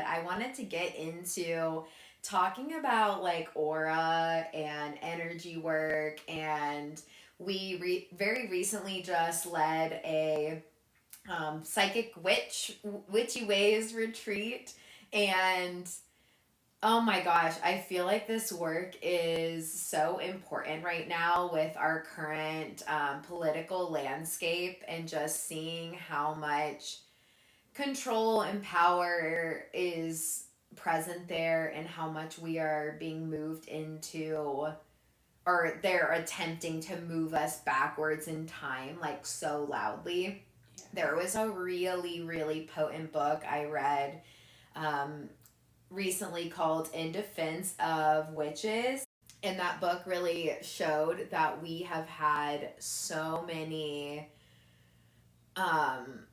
I wanted to get into talking about like aura and energy work, and very recently just led a psychic witchy ways retreat, and oh my gosh, I feel like this work is so important right now with our current political landscape, and just seeing how much control and power is present there, and how much we are being moved into, or they're attempting to move us backwards in time like so loudly. Yeah. There was a really, really potent book I read um, recently called In Defense of Witches. And that book really showed that we have had so many um,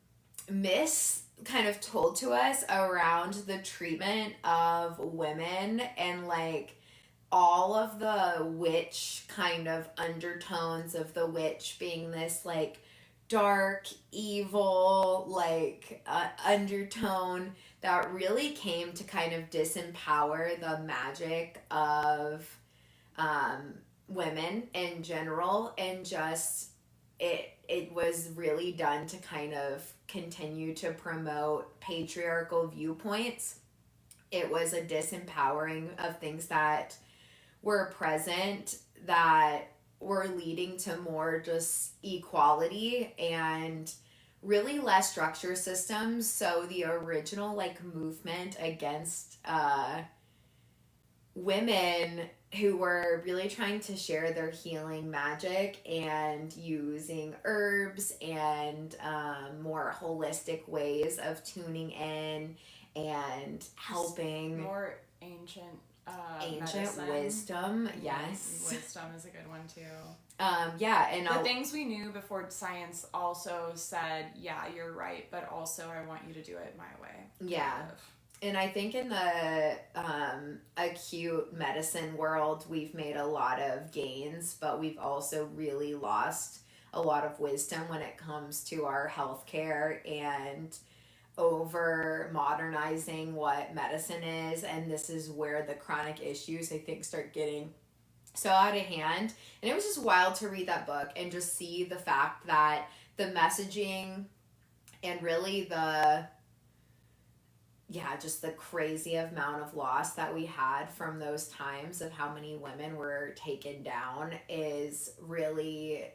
myths kind of told to us around the treatment of women, and like all of the witch kind of undertones of the witch being this like dark, evil, like undertone that really came to kind of disempower the magic of um, women in general, and just it was really done to kind of continue to promote patriarchal viewpoints. It was a disempowering of things that were present, that were leading to more just equality and really less structure systems. So the original like movement against women who were really trying to share their healing magic and using herbs and more holistic ways of tuning in and helping. More ancient Ancient medicine. wisdom, yes. Wisdom is a good one too. Yeah, and The things we knew before science also said, yeah, you're right, but also I want you to do it my way. yeah. Kind of. And I think in the acute medicine world, we've made a lot of gains, but we've also really lost a lot of wisdom when it comes to our healthcare and over modernizing what medicine is. And this is where the chronic issues, I think, start getting so out of hand. And it was just wild to read that book and just see the fact that the messaging and really the yeah, just the crazy amount of loss that we had from those times of how many women were taken down is really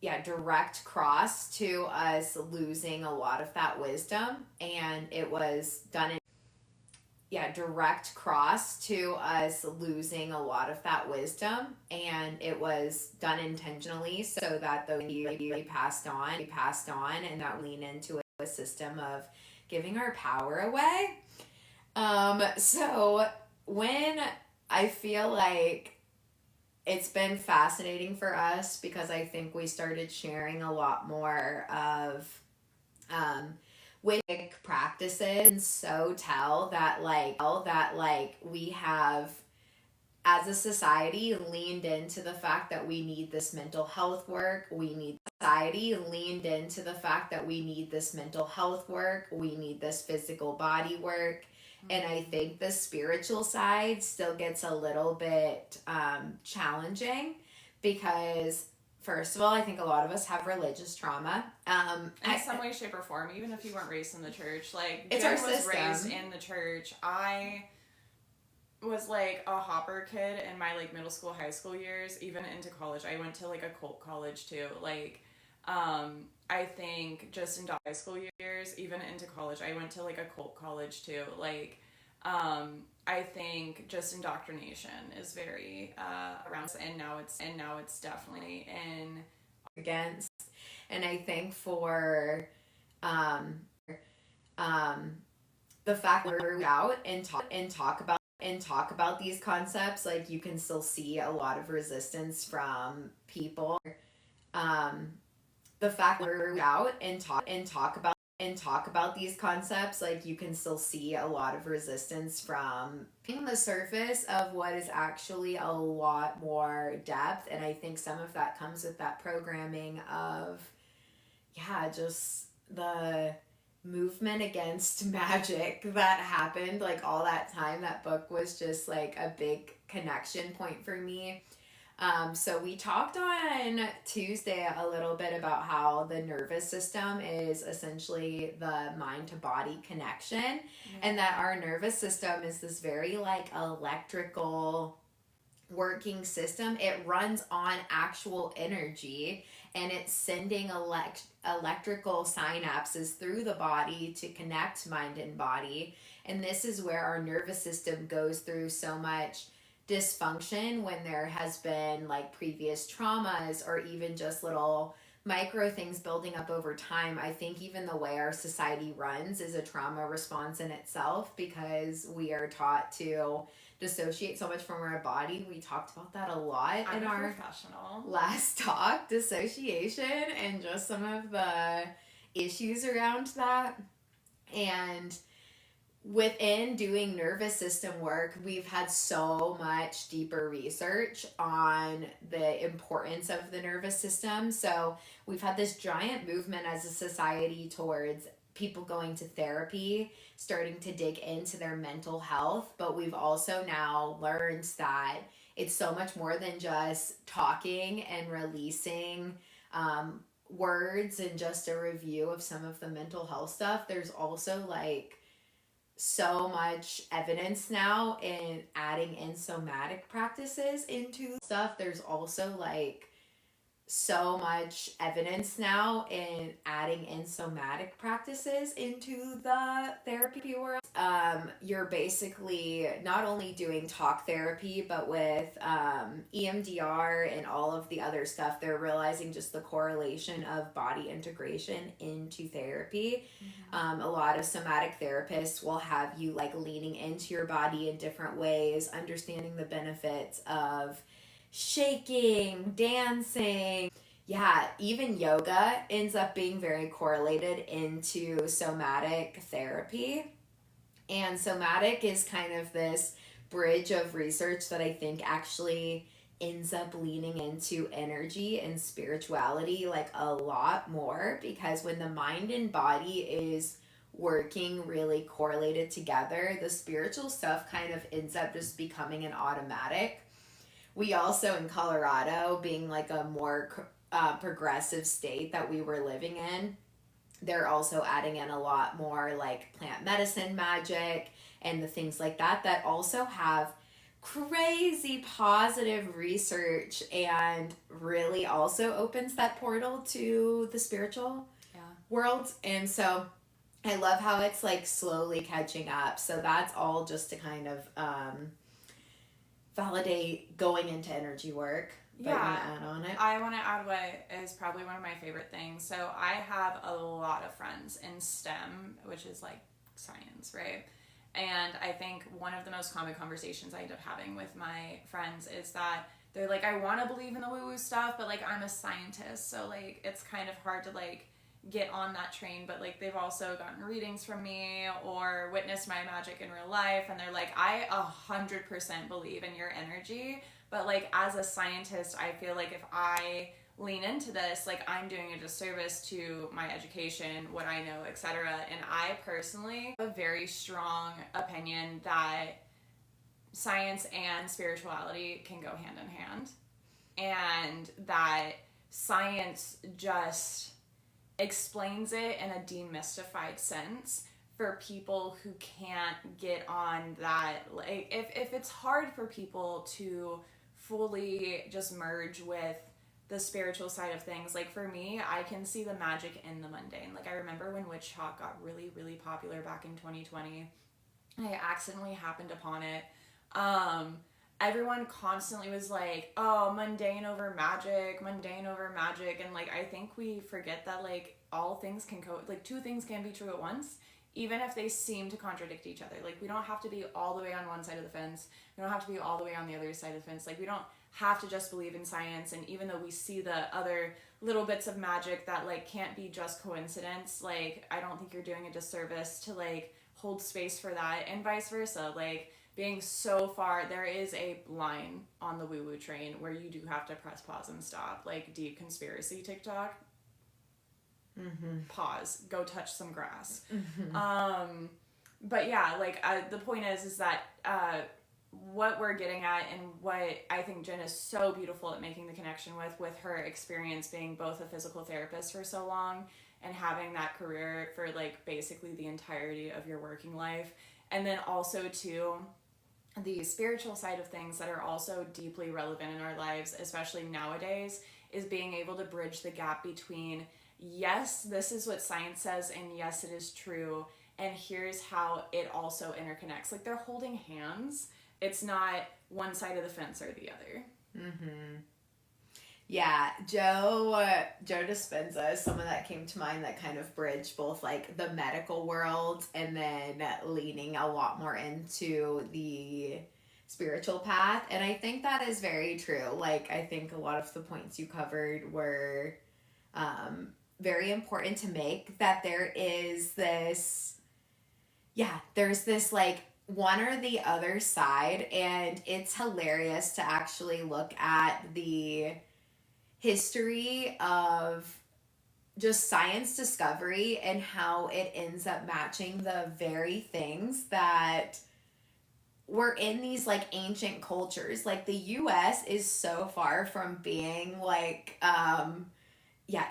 yeah, direct cross to us losing a lot of that wisdom. And it was done in yeah, direct cross to us losing a lot of that wisdom, and it was done intentionally so that the we passed on, and that lean into a system of giving our power away. So when I feel like it's been fascinating for us, because I think we started sharing a lot more of um, wig practices, and so tell that we have as a society leaned into the fact that we need this mental health work. We need society leaned into the fact that we need this mental health work. We need this physical body work. And I think the spiritual side still gets a little bit challenging, because first of all, I think a lot of us have religious trauma. In some way, shape, or form, even if you weren't raised in the church. Like, it's Jen our was system. raised in the church. I was like a hopper kid in my like middle school, high school years, even into college. I went to like a cult college too. Like, I think just into high school years, even into college, I went to like a cult college too. Like, I think just indoctrination is very around, and now it's definitely in against. And I think for um, um, the fact that we're out and talk about these concepts, like you can still see a lot of resistance from people. Um, the fact that we're out and talk about these concepts, like you can still see a lot of resistance from on the surface of what is actually a lot more depth. And I think some of that comes with that programming of yeah, just the movement against magic that happened like all that time. That book was just like a big connection point for me. So we talked on Tuesday a little bit about how the nervous system is essentially the mind to body connection, and that our nervous system is this very like electrical working system. It runs on actual energy, and it's sending electrical synapses through the body to connect mind and body. And this is where our nervous system goes through so much dysfunction when there has been like previous traumas or even just little micro things building up over time. I think even the way our society runs is a trauma response in itself, because we are taught to dissociate so much from our body. We talked about that a lot in our last talk, dissociation, and just some of the issues around that. And within doing nervous system work, we've had so much deeper research on the importance of the nervous system. So we've had this giant movement as a society towards people going to therapy, starting to dig into their mental health. But we've also now learned that it's so much more than just talking and releasing words and just a review of some of the mental health stuff. There's also like so much evidence now in adding in somatic practices into stuff. There's also like so much evidence now in adding in somatic practices into the therapy world. You're basically not only doing talk therapy, but with EMDR and all of the other stuff, they're realizing just the correlation of body integration into therapy. A lot of somatic therapists will have you like leaning into your body in different ways, understanding the benefits of shaking, dancing. Yeah, even yoga ends up being very correlated into somatic therapy. And somatic is kind of this bridge of research that I think actually ends up leaning into energy and spirituality like a lot more, because when the mind and body is working really correlated together, the spiritual stuff kind of ends up just becoming an automatic. We also, in Colorado, being like a more progressive state that we were living in, they're also adding in a lot more like plant medicine magic and the things like that that also have crazy positive research and really also opens that portal to the spiritual world. And so I love how it's like slowly catching up. So that's all just to kind of validate going into energy work. Yeah, add on it. I want to add what is probably one of my favorite things. So I have a lot of friends in STEM, which is like science, right? And I think one of the most common conversations I end up having with my friends is that they're like, I want to believe in the woo-woo stuff, but like I'm a scientist, so like it's kind of hard to like get on that train. But like they've also gotten readings from me or witnessed my magic in real life, and they're like, I 100% believe in your energy, but like as a scientist, I feel like if I lean into this, like I'm doing a disservice to my education, what I know, etc. And I personally have a very strong opinion that science and spirituality can go hand in hand, and that science just explains it in a demystified sense for people who can't get on that. Like if it's hard for people to fully just merge with the spiritual side of things, like for me, I can see the magic in the mundane. Like I remember when Witch Talk got really, really popular back in 2020, I accidentally happened upon it. Everyone constantly was like, oh, mundane over magic, and like I think we forget that like all things can like two things can be true at once, even if they seem to contradict each other. Like we don't have to be all the way on one side of the fence, we don't have to be all the way on the other side of the fence. Like we don't have to just believe in science, and even though we see the other little bits of magic that like can't be just coincidence, like I don't think you're doing a disservice to like hold space for that, and vice versa. Like being so far, there is a line on the woo-woo train where you do have to press pause and stop, like deep conspiracy TikTok. Pause. Go touch some grass. Mm-hmm. But yeah, like the point is that what we're getting at, and what I think Jen is so beautiful at making the connection with her experience being both a physical therapist for so long and having that career for like basically the entirety of your working life, and then also too the spiritual side of things that are also deeply relevant in our lives, especially nowadays, is being able to bridge the gap between, yes, this is what science says, and yes, it is true, and here's how it also interconnects. Like, they're holding hands. It's not one side of the fence or the other. Mm-hmm. Yeah, Joe Dispenza is someone that came to mind that kind of bridged both like the medical world and then leaning a lot more into the spiritual path. And I think that is very true. Like, I think a lot of the points you covered were very important to make, that there's this like one or the other side, and it's hilarious to actually look at the history of just science discovery and how it ends up matching the very things that were in these like ancient cultures. Like, the US is so far from being like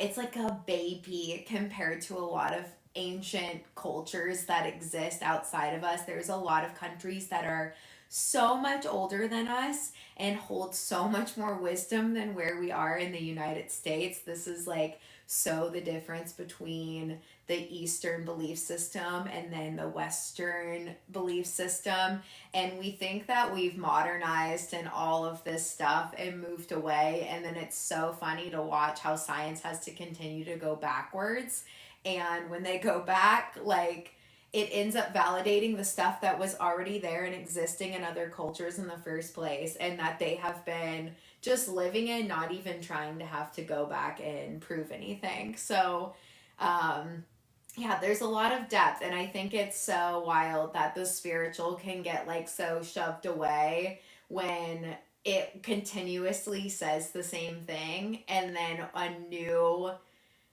it's like a baby compared to a lot of ancient cultures that exist outside of us. There's a lot of countries that are so much older than us and hold so much more wisdom than where we are in the United States. This is like so the difference between the Eastern belief system and then the Western belief system. And we think that we've modernized and all of this stuff and moved away. And then it's so funny to watch how science has to continue to go backwards. And when they go back, like, it ends up validating the stuff that was already there and existing in other cultures in the first place, and that they have been just living in, not even trying to have to go back and prove anything. So, there's a lot of depth, and I think it's so wild that the spiritual can get like so shoved away when it continuously says the same thing, and then a new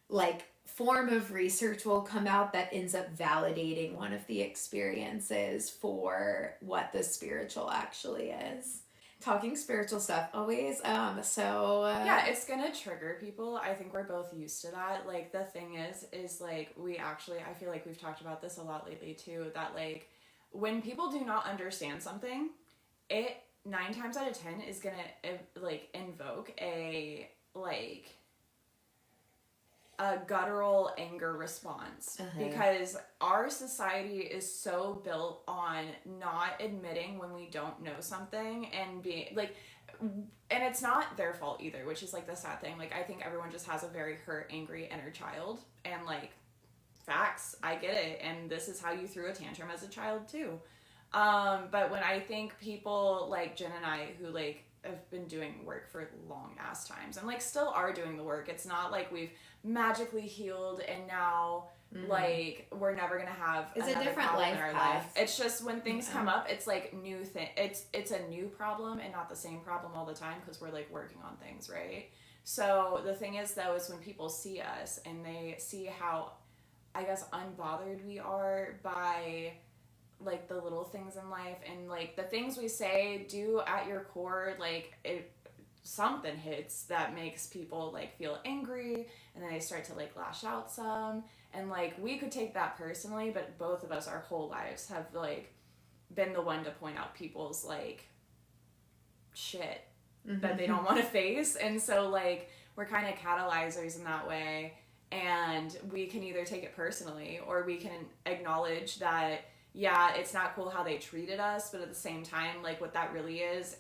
like form of research will come out that ends up validating one of the experiences for what the spiritual actually is. Talking spiritual stuff always. Yeah, it's gonna trigger people. I think we're both used to that. Like, the thing is like, I feel like we've talked about this a lot lately too, that like when people do not understand something, it 9 times out of 10 is gonna like invoke a guttural anger response, because our society is so built on not admitting when we don't know something, and being like, and it's not their fault either, which is like the sad thing. Like, I think everyone just has a very hurt, angry inner child, and like, facts, I get it, and this is how you threw a tantrum as a child too. But when I think people like Jen and I, who like have been doing work for long ass times and like still are doing the work, it's not like we've magically healed and now like we're never gonna have it's a different problem life in our path. life. It's just when things come up, it's like new thing. It's a new problem and not the same problem all the time, because we're like working on things, right? So the thing is though, is when people see us and they see how, I guess, unbothered we are by like the little things in life, and like the things we say do at your core, like something hits that makes people like feel angry, and then they start to like lash out some, and like we could take that personally, but both of us our whole lives have like been the one to point out people's like shit that they don't want to face, and so like we're kind of catalyzers in that way, and we can either take it personally or we can acknowledge that yeah, it's not cool how they treated us, but at the same time, like what that really is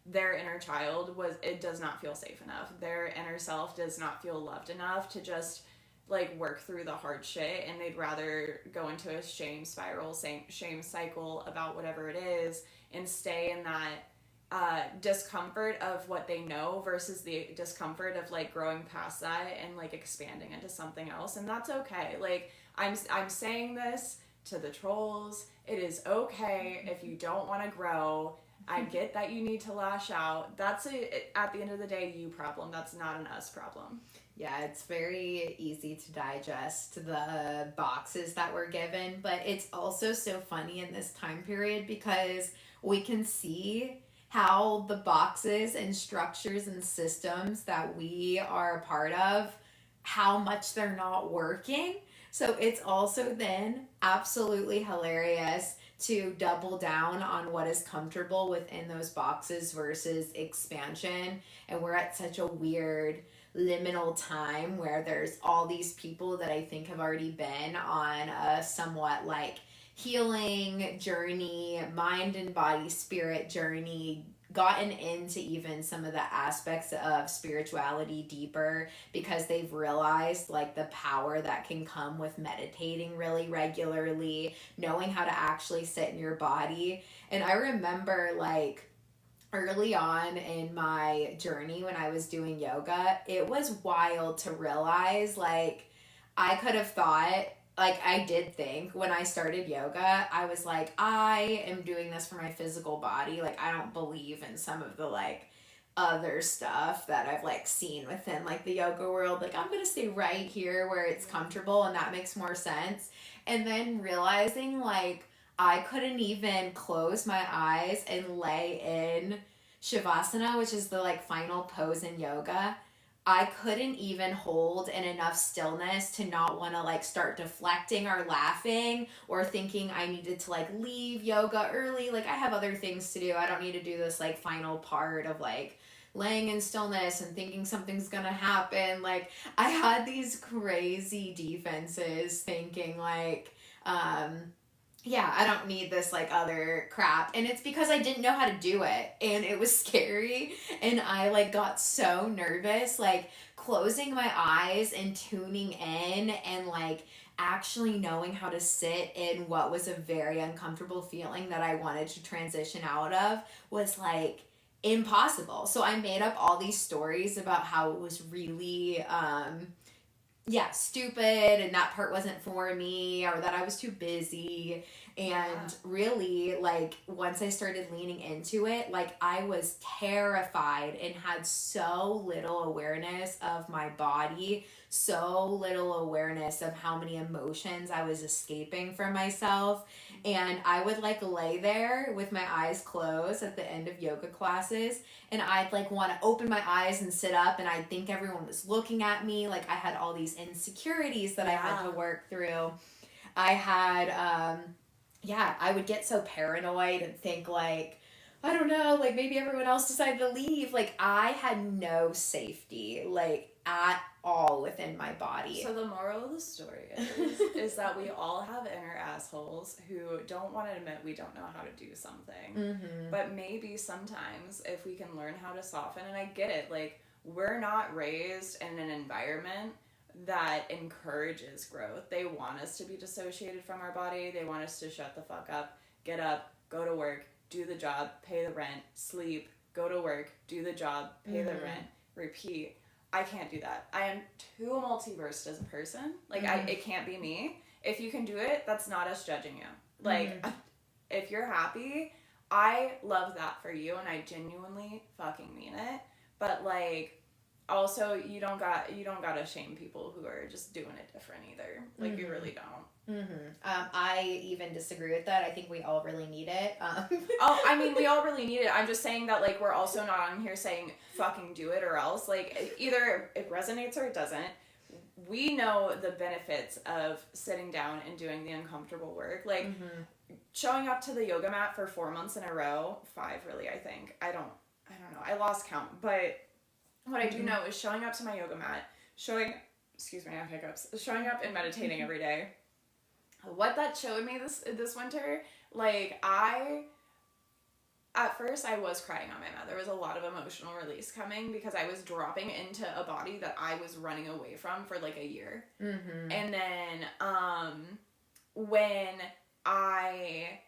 their inner child it does not feel safe enough. Their inner self does not feel loved enough to just like work through the hard shit, and they'd rather go into a shame spiral, shame cycle about whatever it is, and stay in that discomfort of what they know versus the discomfort of like growing past that and like expanding into something else. And that's okay. Like, I'm saying this to the trolls. It is okay if you don't want to grow. I get that you need to lash out. That's at the end of the day, you problem. That's not an us problem. Yeah, it's very easy to digest the boxes that we're given, but it's also so funny in this time period because we can see how the boxes and structures and systems that we are a part of, how much they're not working. So it's also then absolutely hilarious to double down on what is comfortable within those boxes versus expansion. And we're at such a weird liminal time where there's all these people that I think have already been on a somewhat like healing journey, mind and body, spirit journey, gotten into even some of the aspects of spirituality deeper because they've realized like the power that can come with meditating really regularly, knowing how to actually sit in your body. And I remember like early on in my journey when I was doing yoga, it was wild to realize like I could have thought, like I did think when I started yoga, I was like, I am doing this for my physical body. Like I don't believe in some of the like other stuff that I've like seen within like the yoga world. Like I'm gonna stay right here where it's comfortable and that makes more sense. And then realizing like I couldn't even close my eyes and lay in Shavasana, which is the like final pose in yoga. I couldn't even hold in enough stillness to not want to like start deflecting or laughing or thinking I needed to like leave yoga early. Like I have other things to do. I don't need to do this like final part of like laying in stillness and thinking something's gonna happen. Like I had these crazy defenses thinking like, yeah, I don't need this like other crap. And it's because I didn't know how to do it and it was scary and I like got so nervous like closing my eyes and tuning in and like actually knowing how to sit in what was a very uncomfortable feeling that I wanted to transition out of was like impossible. So I made up all these stories about how it was really yeah, stupid and that part wasn't for me or that I was too busy. And really, like, once I started leaning into it, like, I was terrified and had so little awareness of my body, so little awareness of how many emotions I was escaping from myself. And I would, like, lay there with my eyes closed at the end of yoga classes and I'd like want to open my eyes and sit up and I'd think everyone was looking at me. Like I had all these insecurities that I had to work through. I had, yeah, I would get so paranoid and think like, I don't know, like maybe everyone else decided to leave. Like I had no safety, like at all within my body. So the moral of the story is that we all have inner assholes who don't want to admit we don't know how to do something. Mm-hmm. But maybe sometimes if we can learn how to soften, and I get it, like we're not raised in an environment that encourages growth. They want us to be dissociated from our body. They want us to shut the fuck up, get up, go to work, do the job, pay the rent, sleep, go to work, do the job, pay the rent, repeat. I can't do that. I am too multiversed as a person. Like, it can't be me. If you can do it, that's not us judging you. Like, if you're happy, I love that for you, and I genuinely fucking mean it. But, like, also, you don't gotta shame people who are just doing it different either. Like, you really don't. I even disagree with that. I think we all really need it. Oh, I mean, we all really need it. I'm just saying that, like, we're also not on here saying fucking do it or else. Like, either it resonates or it doesn't. We know the benefits of sitting down and doing the uncomfortable work. Like, showing up to the yoga mat for 4 months in a row, 5 really, I think. I don't know. I lost count. But what I do know is showing up to my yoga mat, excuse me, I have hiccups, showing up and meditating every day. What that showed me this winter, like at first I was crying on my mat. There was a lot of emotional release coming because I was dropping into a body that I was running away from for like a year. And then when I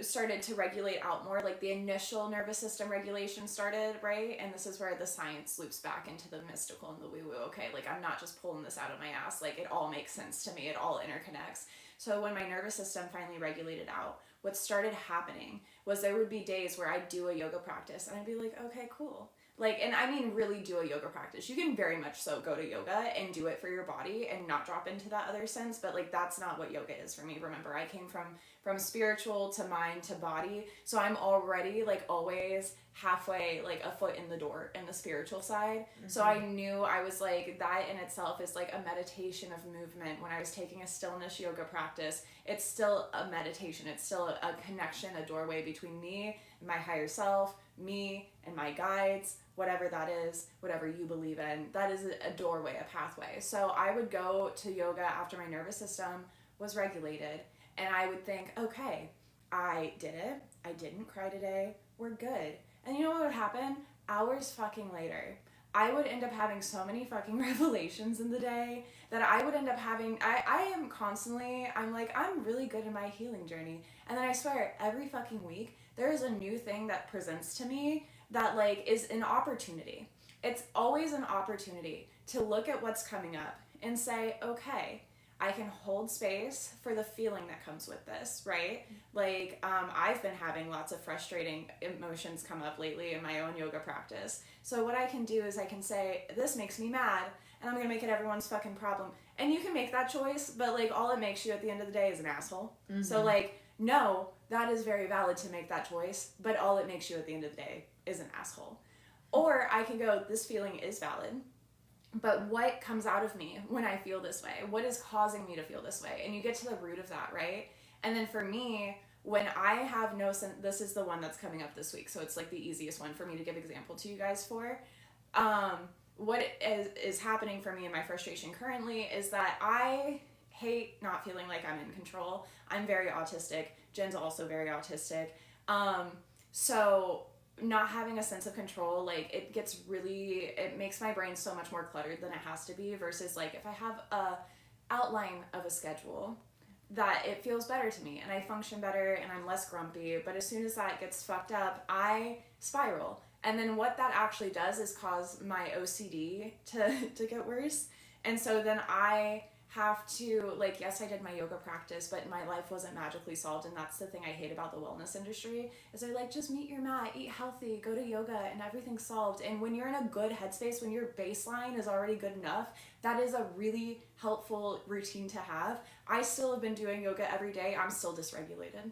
started to regulate out more, like the initial nervous system regulation started, right? And this is where the science loops back into the mystical and the woo-woo. Okay, like I'm not just pulling this out of my ass, like it all makes sense to me, it all interconnects. So when my nervous system finally regulated out, what started happening was there would be days where I'd do a yoga practice and I'd be like, okay, cool. Like, and I mean really do a yoga practice. You can very much so go to yoga and do it for your body and not drop into that other sense, but like that's not what yoga is for me. Remember, I came from spiritual to mind to body, so I'm already like always halfway, like a foot in the door in the spiritual side. So I knew I was like, that in itself is like a meditation of movement. When I was taking a stillness yoga practice, it's still a meditation. It's still a connection, a doorway between me and my higher self, me and my guides, whatever that is, whatever you believe in. That is a doorway, a pathway. So I would go to yoga after my nervous system was regulated, and I would think, okay, I did it. I didn't cry today. We're good. And you know what would happen? Hours fucking later, I would end up having so many fucking revelations in the day that I would end up having, I am constantly, I'm like, I'm really good in my healing journey. And then I swear, every fucking week, there is a new thing that presents to me that like is an opportunity. It's always an opportunity to look at what's coming up and say, okay, I can hold space for the feeling that comes with this, right? Like, I've been having lots of frustrating emotions come up lately in my own yoga practice. So what I can do is I can say, this makes me mad, and I'm gonna make it everyone's fucking problem. And you can make that choice, but like, all it makes you at the end of the day is an asshole. So like, no, that is very valid to make that choice, but all it makes you at the end of the day is an asshole. Or I can go, this feeling is valid, but what comes out of me when I feel this way? What is causing me to feel this way? And you get to the root of that, right? And then for me, when I have no sense, this is the one that's coming up this week, so it's like the easiest one for me to give example to you guys for. What is happening for me in my frustration currently is that I hate not feeling like I'm in control. I'm very autistic. Jen's also very autistic. So not having a sense of control, like it makes my brain so much more cluttered than it has to be, versus like if I have a outline of a schedule, that it feels better to me and I function better and I'm less grumpy. But as soon as that gets fucked up, I spiral. And then what that actually does is cause my OCD to get worse. And so then I have to, like, yes, I did my yoga practice, but my life wasn't magically solved. And that's the thing I hate about the wellness industry, is they're like, just meet your mat, eat healthy, go to yoga, and everything's solved. And when you're in a good headspace, when your baseline is already good enough, that is a really helpful routine to have. I still have been doing yoga every day. I'm still dysregulated.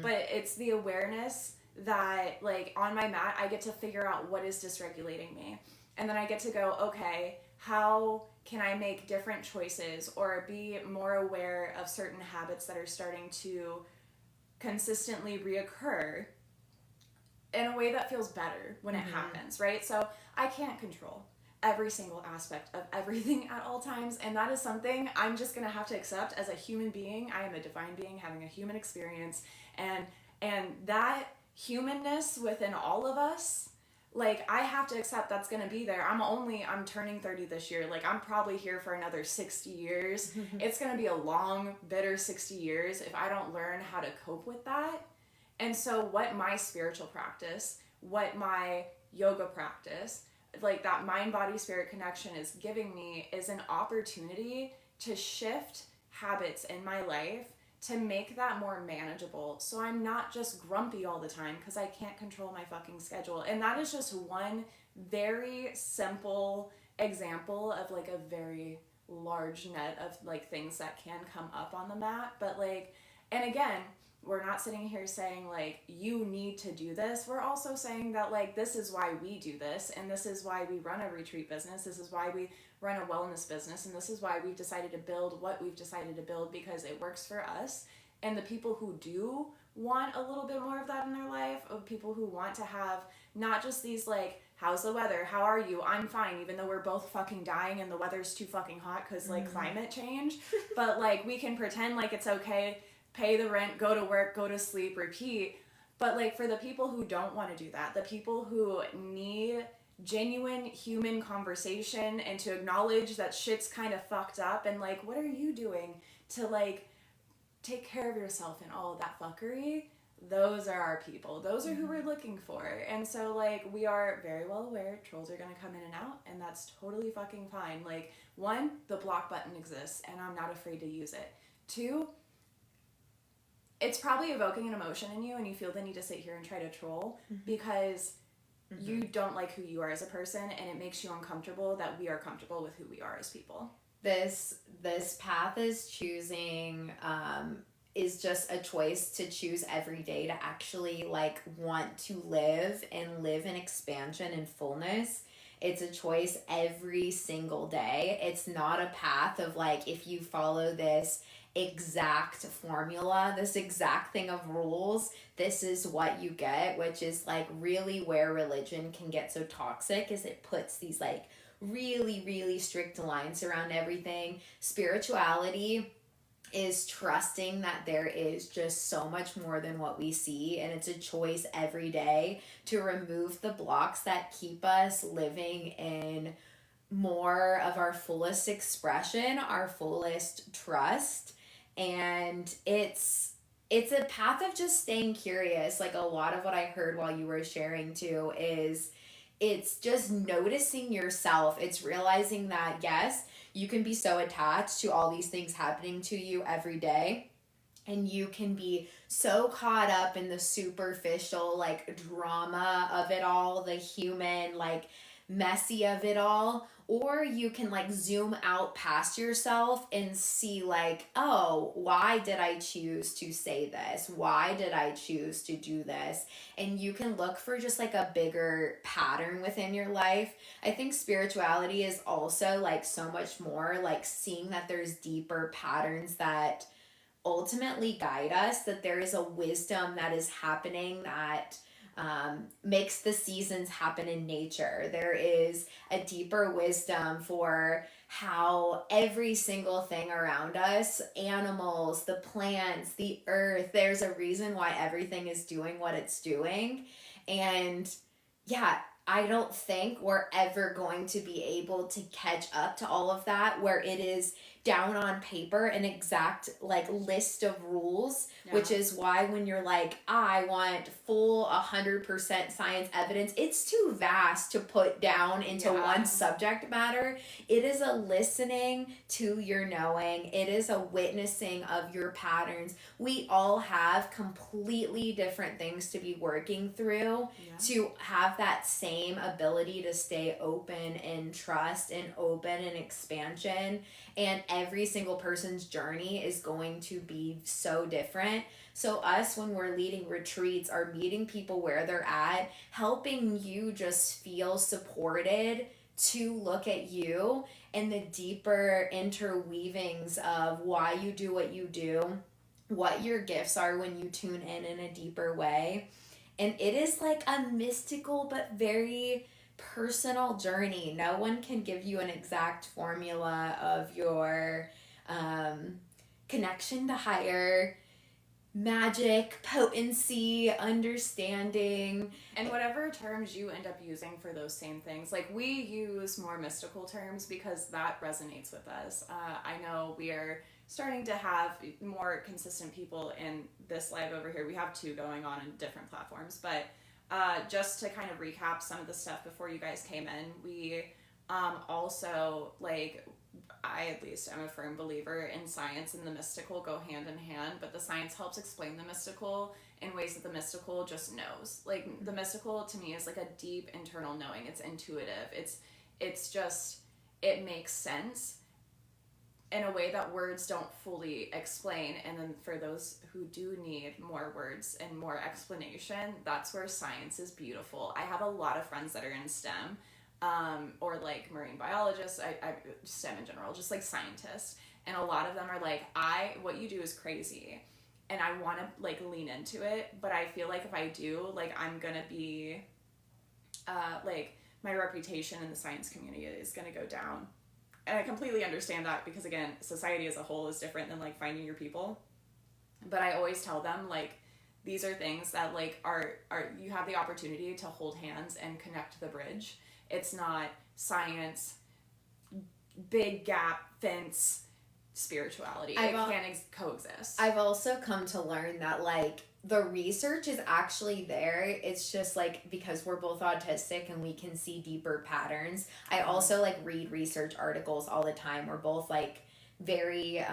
But it's the awareness that, like, on my mat, I get to figure out what is dysregulating me. And then I get to go, okay, how can I make different choices or be more aware of certain habits that are starting to consistently reoccur in a way that feels better when it happens, right? So I can't control every single aspect of everything at all times, and that is something I'm just gonna have to accept as a human being. I am a divine being having a human experience, and that humanness within all of us, like, I have to accept that's gonna be there. I'm turning 30 this year. Like, I'm probably here for another 60 years. It's gonna be a long, bitter 60 years if I don't learn how to cope with that. And so what my spiritual practice, what my yoga practice, like that mind, body, spirit connection is giving me is an opportunity to shift habits in my life to make that more manageable. So I'm not just grumpy all the time because I can't control my fucking schedule. And that is just one very simple example of like a very large net of like things that can come up on the mat. But like, and again, we're not sitting here saying like, you need to do this. We're also saying that like, this is why we do this. And this is why we run a retreat business. This is why we run a wellness business. And this is why we've decided to build what we've decided to build, because it works for us. And the people who do want a little bit more of that in their life, of people who want to have not just these like, how's the weather? How are you? I'm fine, even though we're both fucking dying and the weather's too fucking hot because like climate change. But like, we can pretend like it's okay, pay the rent, go to work, go to sleep, repeat. But like, for the people who don't want to do that, the people who need genuine human conversation and to acknowledge that shit's kind of fucked up, and like, what are you doing to like take care of yourself and all of that fuckery? Those are our people. Those are who we're looking for. And so like, we are very well aware trolls are going to come in and out, and that's totally fucking fine. Like, one, the block button exists and I'm not afraid to use it. Two, it's probably evoking an emotion in you and you feel the need to sit here and try to troll because you don't like who you are as a person, and it makes you uncomfortable that we are comfortable with who we are as people. This path is choosing is just a choice to choose every day to actually like want to live in expansion and fullness. It's a choice every single day. It's not a path of like, if you follow this exact formula, this exact thing of rules, this is what you get, which is like really where religion can get so toxic, is it puts these like really, really strict lines around everything. Spirituality is trusting that there is just so much more than what we see, and it's a choice every day to remove the blocks that keep us living in more of our fullest expression, our fullest trust. And it's a path of just staying curious. Like, a lot of what I heard while you were sharing too is it's just noticing yourself. It's realizing that yes, you can be so attached to all these things happening to you every day, and you can be so caught up in the superficial like drama of it all, the human like messy of it all, or you can like zoom out past yourself and see like, oh, why did I choose to say this, why did I choose to do this? And you can look for just like a bigger pattern within your life. I think spirituality is also like so much more like seeing that there's deeper patterns that ultimately guide us, that there is a wisdom that is happening that makes the seasons happen in nature. There is a deeper wisdom for how every single thing around us, animals, the plants, the earth, there's a reason why everything is doing what it's doing. And yeah, I don't think we're ever going to be able to catch up to all of that, where it is down on paper an exact like list of rules. Yeah. Which is why when you're like, I want full 100% science evidence, it's too vast to put down into one subject matter. It is a listening to your knowing. It is a witnessing of your patterns. We all have completely different things to be working through to have that same ability to stay open and trust and open and expansion. And every single person's journey is going to be so different. So us, when we're leading retreats, are meeting people where they're at, helping you just feel supported to look at you and the deeper interweavings of why you do what you do, what your gifts are when you tune in a deeper way. And it is like a mystical but very personal journey. No one can give you an exact formula of your connection to higher magic, potency, understanding. And whatever terms you end up using for those same things. Like, we use more mystical terms because that resonates with us. I know we are starting to have more consistent people in this live over here. We have 2 going on different platforms, but just to kind of recap some of the stuff before you guys came in, we also, like, I at least am a firm believer in science and the mystical go hand in hand, but the science helps explain the mystical in ways that the mystical just knows. Like, the mystical to me is like a deep internal knowing. It's intuitive. It's just, it makes sense in a way that words don't fully explain. And then for those who do need more words and more explanation, that's where science is beautiful. I have a lot of friends that are in STEM, or like marine biologists, I STEM in general, just like scientists. And a lot of them are like, what you do is crazy. And I want to like lean into it, but I feel like if I do, like, I'm going to be, like, my reputation in the science community is going to go down. And I completely understand that because, again, society as a whole is different than like finding your people. But I always tell them, like, these are things that like are you have the opportunity to hold hands and connect the bridge. It's not science, big gap, fence, spirituality. It can't coexist. I've also come to learn that like the research is actually there. It's just like because we're both autistic and we can see deeper patterns. I also like read research articles all the time. We're both like very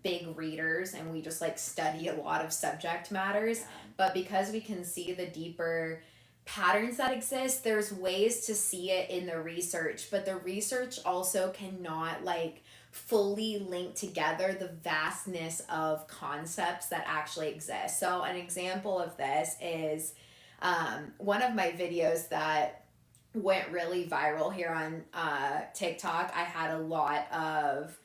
big readers and we just like study a lot of subject matters. But because we can see the deeper patterns that exist. There's ways to see it in the research, but the research also cannot like fully link together the vastness of concepts that actually exist. So an example of this is one of my videos that went really viral here on TikTok. I had a lot of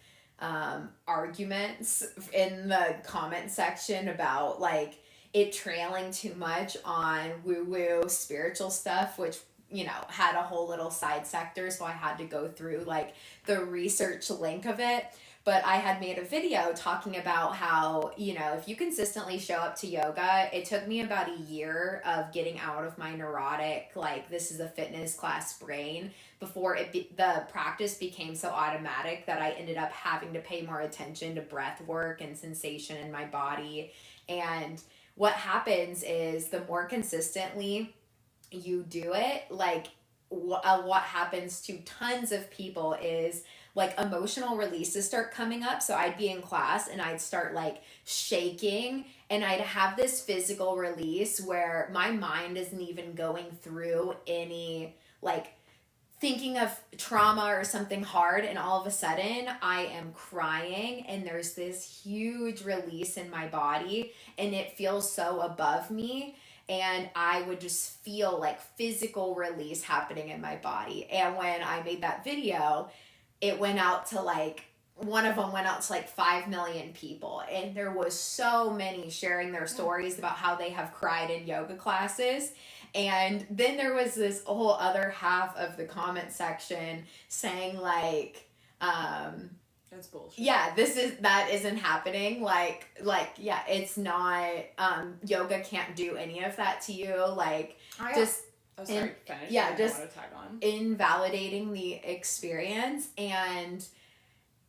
arguments in the comment section about like it trailing too much on woo-woo spiritual stuff, which, you know, had a whole little side sector, so I had to go through like the research link of it. But I had made a video talking about how, you know, if you consistently show up to yoga, it took me about a year of getting out of my neurotic, like, this is a fitness class brain before the practice became so automatic that I ended up having to pay more attention to breath work and sensation in my body. And what happens is the more consistently you do it, like what happens to tons of people is like emotional releases start coming up. So I'd be in class and I'd start like shaking and I'd have this physical release where my mind isn't even going through any like thinking of trauma or something hard, and all of a sudden I am crying and there's this huge release in my body and it feels so above me. And I would just feel like physical release happening in my body. And when I made that video, it went out to like, one of them went out to like 5 million people. And there was so many sharing their stories about how they have cried in yoga classes. And then there was this whole other half of the comment section saying like, that's bullshit. Yeah, that isn't happening. Like, yeah, it's not, yoga can't do any of that to you. Like, just, finish. Yeah, just I want to tag on. invalidating the experience. And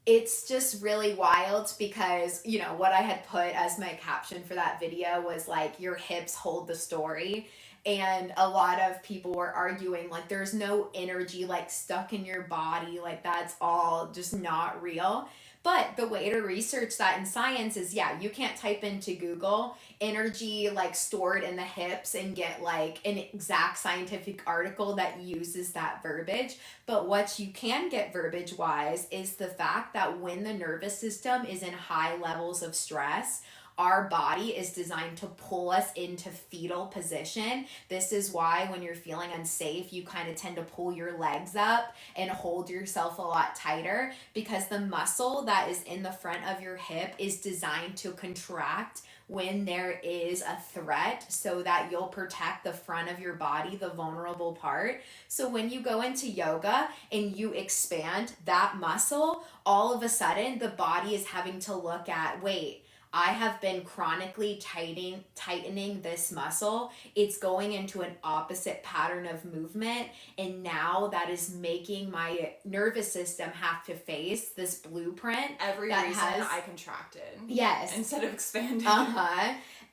it's just really wild because, you know, what I had put as my caption for that video was like, your hips hold the story. And a lot of people were arguing like there's no energy like stuck in your body, like that's all just not real. But the way to research that in science is, yeah, you can't type into Google energy like stored in the hips and get like an exact scientific article that uses that verbiage. But what you can get verbiage wise is the fact that when the nervous system is in high levels of stress, our body is designed to pull us into fetal position. This is why when you're feeling unsafe, you kind of tend to pull your legs up and hold yourself a lot tighter, because the muscle that is in the front of your hip is designed to contract when there is a threat so that you'll protect the front of your body, the vulnerable part. So when you go into yoga and you expand that muscle, all of a sudden the body is having to look at, wait, I have been chronically tightening this muscle. It's going into an opposite pattern of movement. And now that is making my nervous system have to face this blueprint. Every reason I contracted. Yes. Instead of expanding.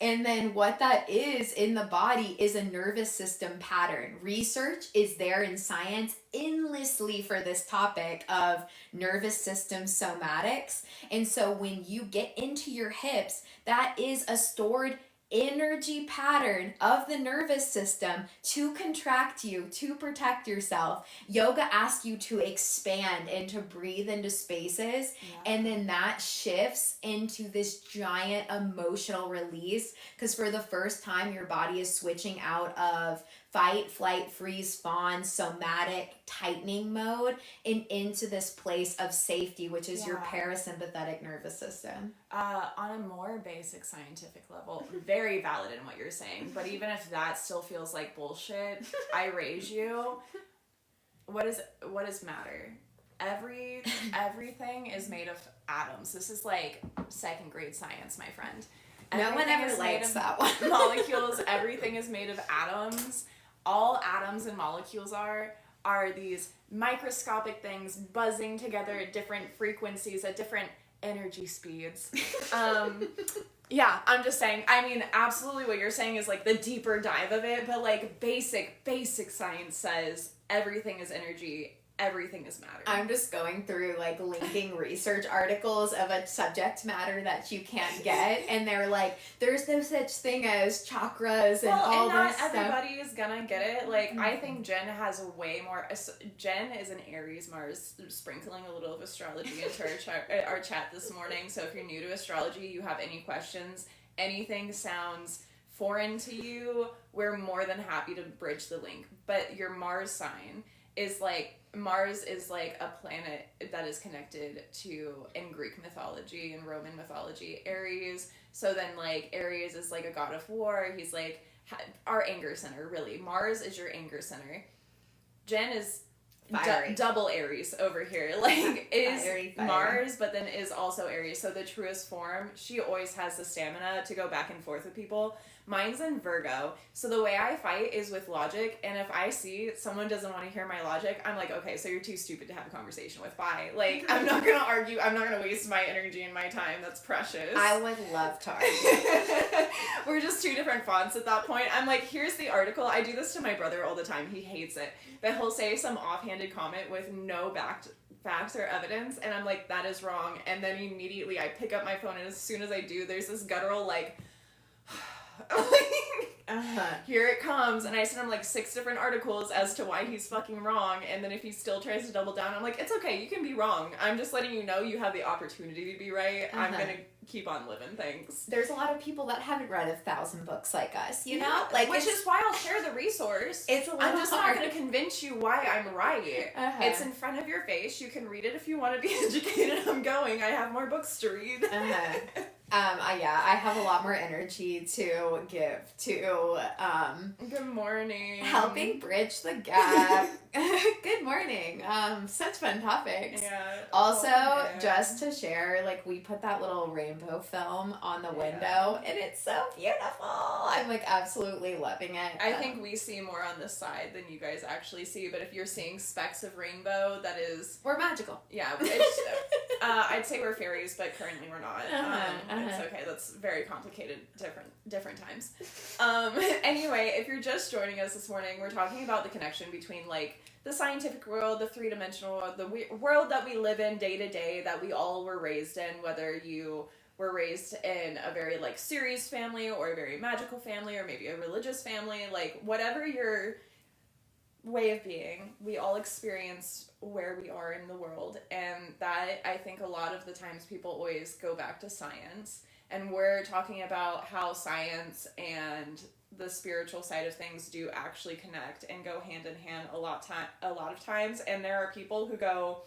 And then what that is in the body is a nervous system pattern. Research is there in science endlessly for this topic of nervous system somatics. And so when you get into your hips, that is a stored energy pattern of the nervous system to contract you, to protect yourself. Yoga asks you to expand and to breathe into spaces. Yeah. And then that shifts into this giant emotional release, because for the first time, your body is switching out of fight, flight, freeze, fawn, somatic tightening mode and into this place of safety, which is your parasympathetic nervous system. On a more basic scientific level, very valid in what you're saying, but even if that still feels like bullshit, I raise you. What does matter? Everything is made of atoms. This is like second grade science, my friend. No one ever likes that one. Molecules, everything is made of atoms. All atoms and molecules are these microscopic things buzzing together at different frequencies, at different energy speeds. Yeah, I'm just saying, I mean, absolutely what you're saying is like the deeper dive of it, but like basic science says everything is energy. everything is matter. I'm just going through like linking research articles of a subject matter that you can't get, and they're like, there's no such thing as chakras and all and not this stuff. everybody is gonna get it. Like, I think Jen has a way more. Jen is an Aries Mars, sprinkling a little of astrology into our chat this morning. So if you're new to astrology, you have any questions, anything sounds foreign to you, we're more than happy to bridge the link. But your Mars sign is like, Mars is like a planet that is connected to, in Greek mythology and Roman mythology, Aries. So then like Aries is like a god of war. He's like our anger center, really. Mars is your anger center. Jen is double Aries over here. Like, is fiery. Mars, but then is also Aries. So the truest form, she always has the stamina to go back and forth with people. Mine's in Virgo. So the way I fight is with logic. And if I see someone doesn't want to hear my logic, I'm like, okay, so you're too stupid to have a conversation with. Bye. Like, I'm not going to argue. I'm not going to waste my energy and my time. That's precious. I would love to argue. We're just two different fonts at that point. I'm like, here's the article. I do this to my brother all the time. He hates it. But he'll say some offhanded comment with no facts or evidence, and I'm like, that is wrong. And then immediately I pick up my phone, and as soon as I do, there's this guttural like here it comes, and I send him like 6 different articles as to why he's fucking wrong, and then if he still tries to double down, I'm like, it's okay, you can be wrong. I'm just letting you know you have the opportunity to be right. I'm gonna keep on living, thanks. There's a lot of people that haven't read 1,000 books like us, you know? Like, which is why I'll share the resource. It's a little I'm just hard. not going to convince you why I'm right. It's in front of your face. You can read it if you want to be educated. I'm going. I have more books to read. I have a lot more energy to give to Good morning. helping bridge the gap. Good morning. Such fun topics. Yeah. Also, just to share, like, we put that little rainbow film on the window, and it's so beautiful. I'm like absolutely loving it. I think we see more on this side than you guys actually see, but if you're seeing specks of rainbow, that is, we're magical. Yeah, it's, I'd say we're fairies, but currently we're not. It's okay. That's very complicated. Different times. Anyway, if you're just joining us this morning, we're talking about the connection between like the scientific world, the 3-dimensional world, the world that we live in day to day, that we all were raised in, whether you were raised in a very like serious family or a very magical family or maybe a religious family, like whatever your way of being, we all experience where we are in the world. And that, I think a lot of the times people always go back to science, and we're talking about how science and the spiritual side of things do actually connect and go hand in hand a lot of times. And there are people who go,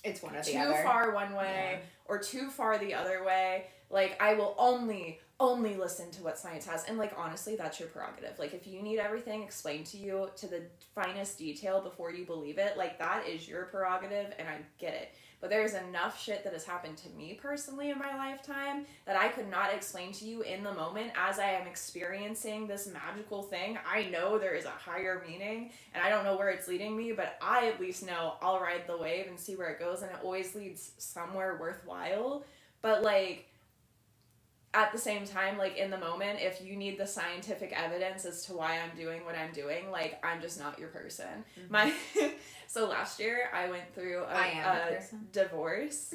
it's one or the too other. far one way or too far the other way. Like, I will only listen to what science has. And like, honestly, that's your prerogative. Like, if you need everything explained to you to the finest detail before you believe it, like, that is your prerogative, and I get it. But there's enough shit that has happened to me personally in my lifetime that I could not explain to you in the moment as I am experiencing this magical thing. I know there is a higher meaning, and I don't know where it's leading me, but I at least know I'll ride the wave and see where it goes, and it always leads somewhere worthwhile. But like, at the same time, like, in the moment, if you need the scientific evidence as to why I'm doing what I'm doing, like, I'm just not your person. Mm-hmm. So last year I went through a divorce,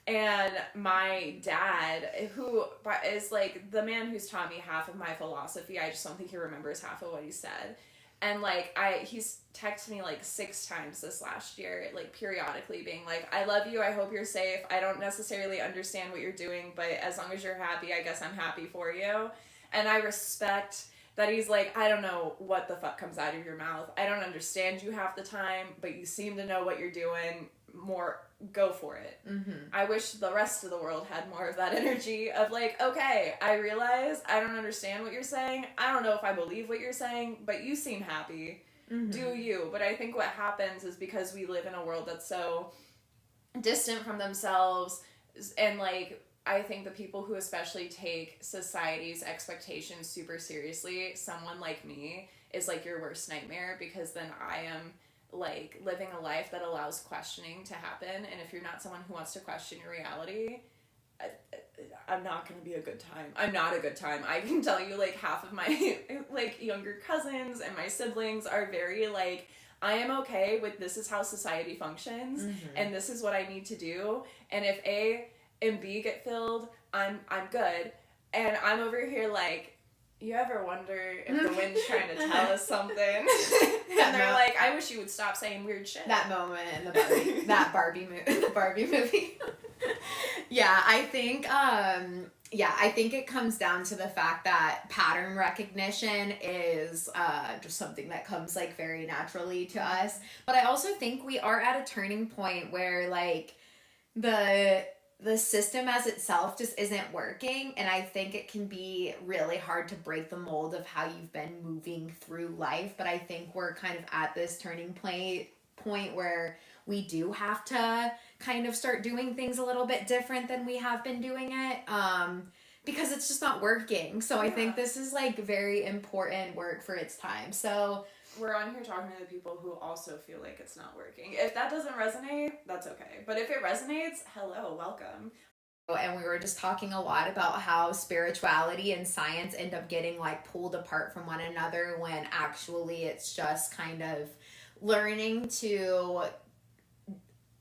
and my dad, who is like the man who's taught me half of my philosophy, I just don't think he remembers half of what he said. And like, he's texted me like 6 times this last year, like periodically being like, I love you, I hope you're safe, I don't necessarily understand what you're doing, but as long as you're happy, I guess I'm happy for you. And I respect that he's like, I don't know what the fuck comes out of your mouth, I don't understand you half the time, but you seem to know what you're doing, more, go for it. Mm-hmm. I wish the rest of the world had more of that energy of like, okay, I realize I don't understand what you're saying, I don't know if I believe what you're saying, but you seem happy. Mm-hmm. Do you? But I think what happens is because we live in a world that's so distant from themselves, and like, I think the people who especially take society's expectations super seriously, someone like me is like your worst nightmare, because then I am like living a life that allows questioning to happen, and if you're not someone who wants to question your reality, I'm not going to be a good time. I'm not a good time. I can tell you, like, half of my like younger cousins and my siblings are very like, I am okay with this is how society functions, and this is what I need to do. And if A and B get filled, I'm good. And I'm over here like, you ever wonder if the wind's trying to tell us something? And they're like, I wish you would stop saying weird shit. That moment in the Barbie movie. Yeah, I think I think it comes down to the fact that pattern recognition is just something that comes like very naturally to us. But I also think we are at a turning point where like the system as itself just isn't working, and I think it can be really hard to break the mold of how you've been moving through life. But I think we're kind of at this turning point where we do have to kind of start doing things a little bit different than we have been doing it, because it's just not working. So I think this is like very important work for its time. So we're on here talking to the people who also feel like it's not working. If that doesn't resonate, that's okay. But if it resonates, hello, welcome. And we were just talking a lot about how spirituality and science end up getting like pulled apart from one another, when actually it's just kind of learning to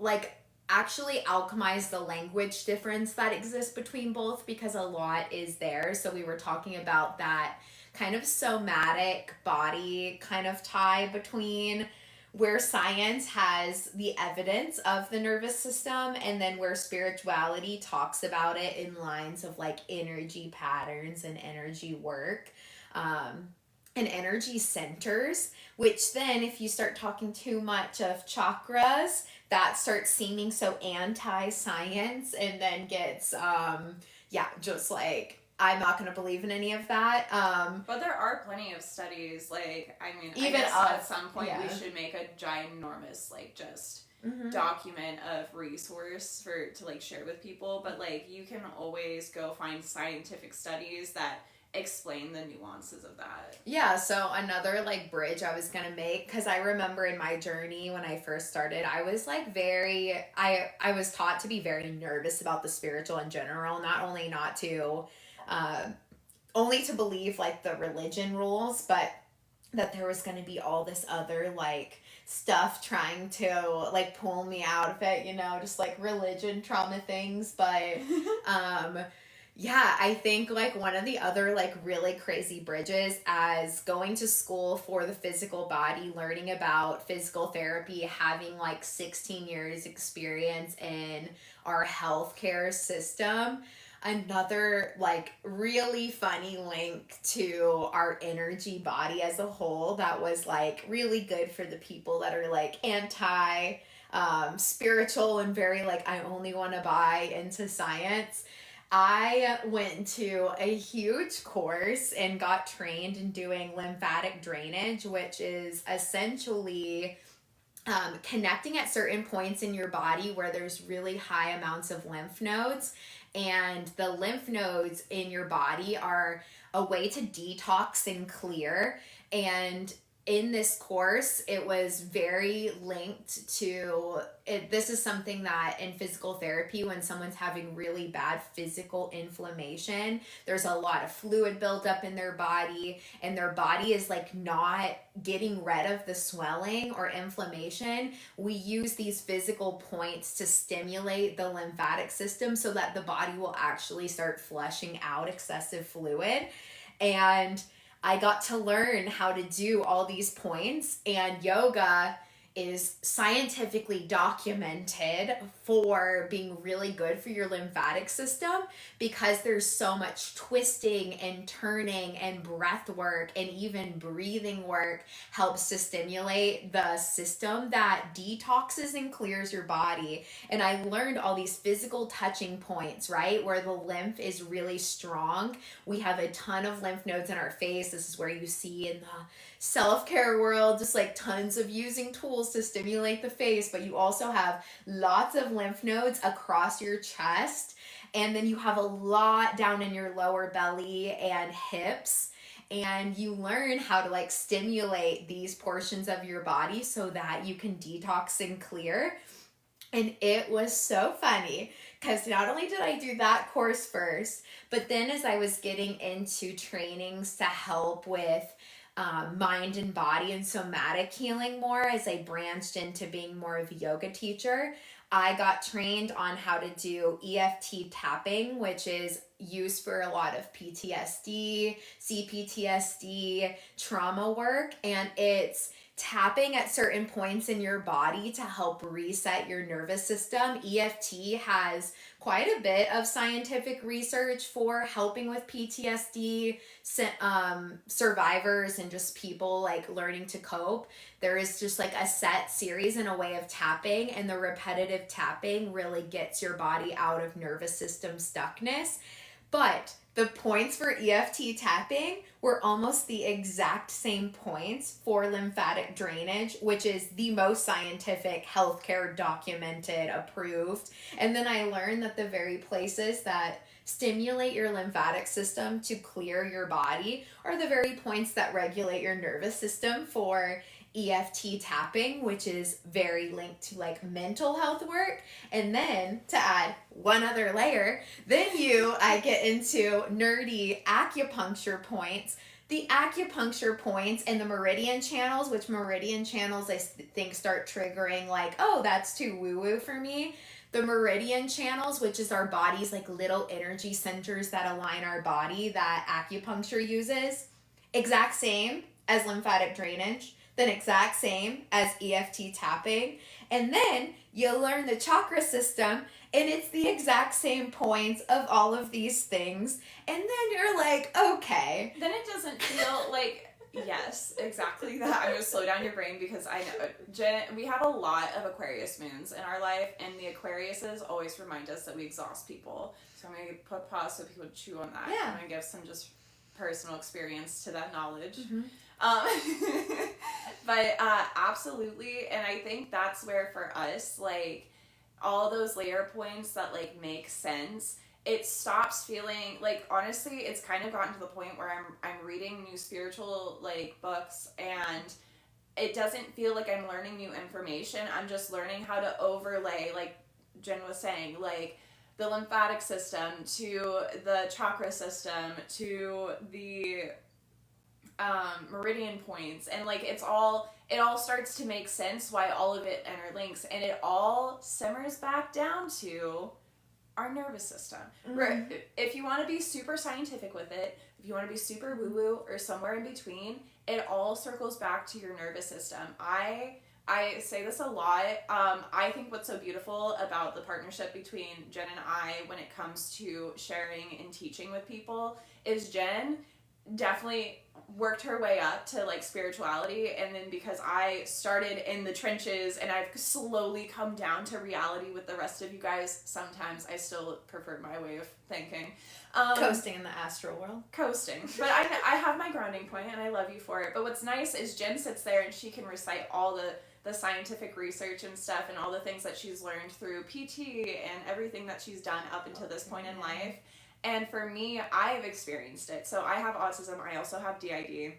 like actually alchemize the language difference that exists between both, because a lot is there. So we were talking about that kind of somatic body kind of tie between where science has the evidence of the nervous system, and then where spirituality talks about it in lines of like energy patterns and energy work, and energy centers, which then if you start talking too much of chakras, that starts seeming so anti-science, and then gets just like, I'm not going to believe in any of that. But there are plenty of studies, like, I mean, even I guess at some point we should make a ginormous, like, just document of resource to like, share with people. But, like, you can always go find scientific studies that explain the nuances of that. Yeah, so another, like, bridge I was going to make, because I remember in my journey when I first started, I was, like, I was taught to be very nervous about the spiritual in general, not only not to... only to believe like the religion rules, but that there was going to be all this other like stuff trying to like pull me out of it, you know, just like religion trauma things. But I think like one of the other like really crazy bridges, as going to school for the physical body, learning about physical therapy, having like 16 years experience in our healthcare system. Another like really funny link to our energy body as a whole that was like really good for the people that are like anti spiritual and very like, I only want to buy into science. I went to a huge course and got trained in doing lymphatic drainage, which is essentially connecting at certain points in your body where there's really high amounts of lymph nodes. And the lymph nodes in your body are a way to detox and clear. And in this course, it was very linked to it. This is something that in physical therapy, when someone's having really bad physical inflammation, there's a lot of fluid buildup in their body, and their body is like not getting rid of the swelling or inflammation. We use these physical points to stimulate the lymphatic system so that the body will actually start flushing out excessive fluid. And I got to learn how to do all these points, and yoga is scientifically documented for being really good for your lymphatic system, because there's so much twisting and turning and breath work and even breathing work helps to stimulate the system that detoxes and clears your body. And I learned all these physical touching points, right, where the lymph is really strong. We have a ton of lymph nodes in our face. This is where you see in the self-care world just like tons of using tools to stimulate the face, but you also have lots of lymph nodes across your chest, and then you have a lot down in your lower belly and hips. And you learn how to like stimulate these portions of your body so that you can detox and clear. And it was so funny because not only did I do that course first, but then as I was getting into trainings to help with mind and body and somatic healing more as I branched into being more of a yoga teacher. I got trained on how to do EFT tapping, which is used for a lot of PTSD, CPTSD, trauma work, and it's tapping at certain points in your body to help reset your nervous system. EFT has quite a bit of scientific research for helping with PTSD survivors and just people like learning to cope. There is just like a set series and a way of tapping, and the repetitive tapping really gets your body out of nervous system stuckness. But the points for EFT tapping were almost the exact same points for lymphatic drainage, which is the most scientific, healthcare documented, approved. And then I learned that the very places that stimulate your lymphatic system to clear your body are the very points that regulate your nervous system for EFT tapping, which is very linked to like mental health work. And then to add one other layer, I get into nerdy acupuncture points. The acupuncture points and the meridian channels, which meridian channels I think start triggering like, oh, that's too woo-woo for me. The meridian channels, which is our body's like little energy centers that align our body that acupuncture uses, exact same as lymphatic drainage, then exact same as EFT tapping. And then you learn the chakra system, and it's the exact same points of all of these things. And then you're like, okay. Then it doesn't feel like, yes, exactly that. I'm going to slow down your brain because I know, Jen, we have a lot of Aquarius moons in our life, and the Aquariuses always remind us that we exhaust people. So I'm going to put pause so people chew on that. Yeah. I'm going to give some just personal experience to that knowledge. Mm-hmm. But absolutely, and I think that's where for us, like, all those layer points that like make sense, it stops feeling like, honestly, it's kind of gotten to the point where I'm reading new spiritual like books, and it doesn't feel like I'm learning new information. I'm just learning how to overlay, like Jen was saying, like the lymphatic system to the chakra system to the meridian points, and like it all starts to make sense why all of it interlinks, and it all simmers back down to our nervous system. Mm-hmm. If you want to be super scientific with it, if you want to be super woo-woo or somewhere in between, it all circles back to your nervous system. I say this a lot. I think what's so beautiful about the partnership between Jen and I when it comes to sharing and teaching with people is Jen definitely worked her way up to like spirituality, and then because I started in the trenches and I've slowly come down to reality with the rest of you guys, sometimes I still prefer my way of thinking. Coasting in the astral world. Coasting. But I have my grounding point, and I love you for it. But what's nice is Jen sits there and she can recite all the scientific research and stuff and all the things that she's learned through PT and everything that she's done up until this point in life. And for me, I've experienced it. So I have autism. I also have DID.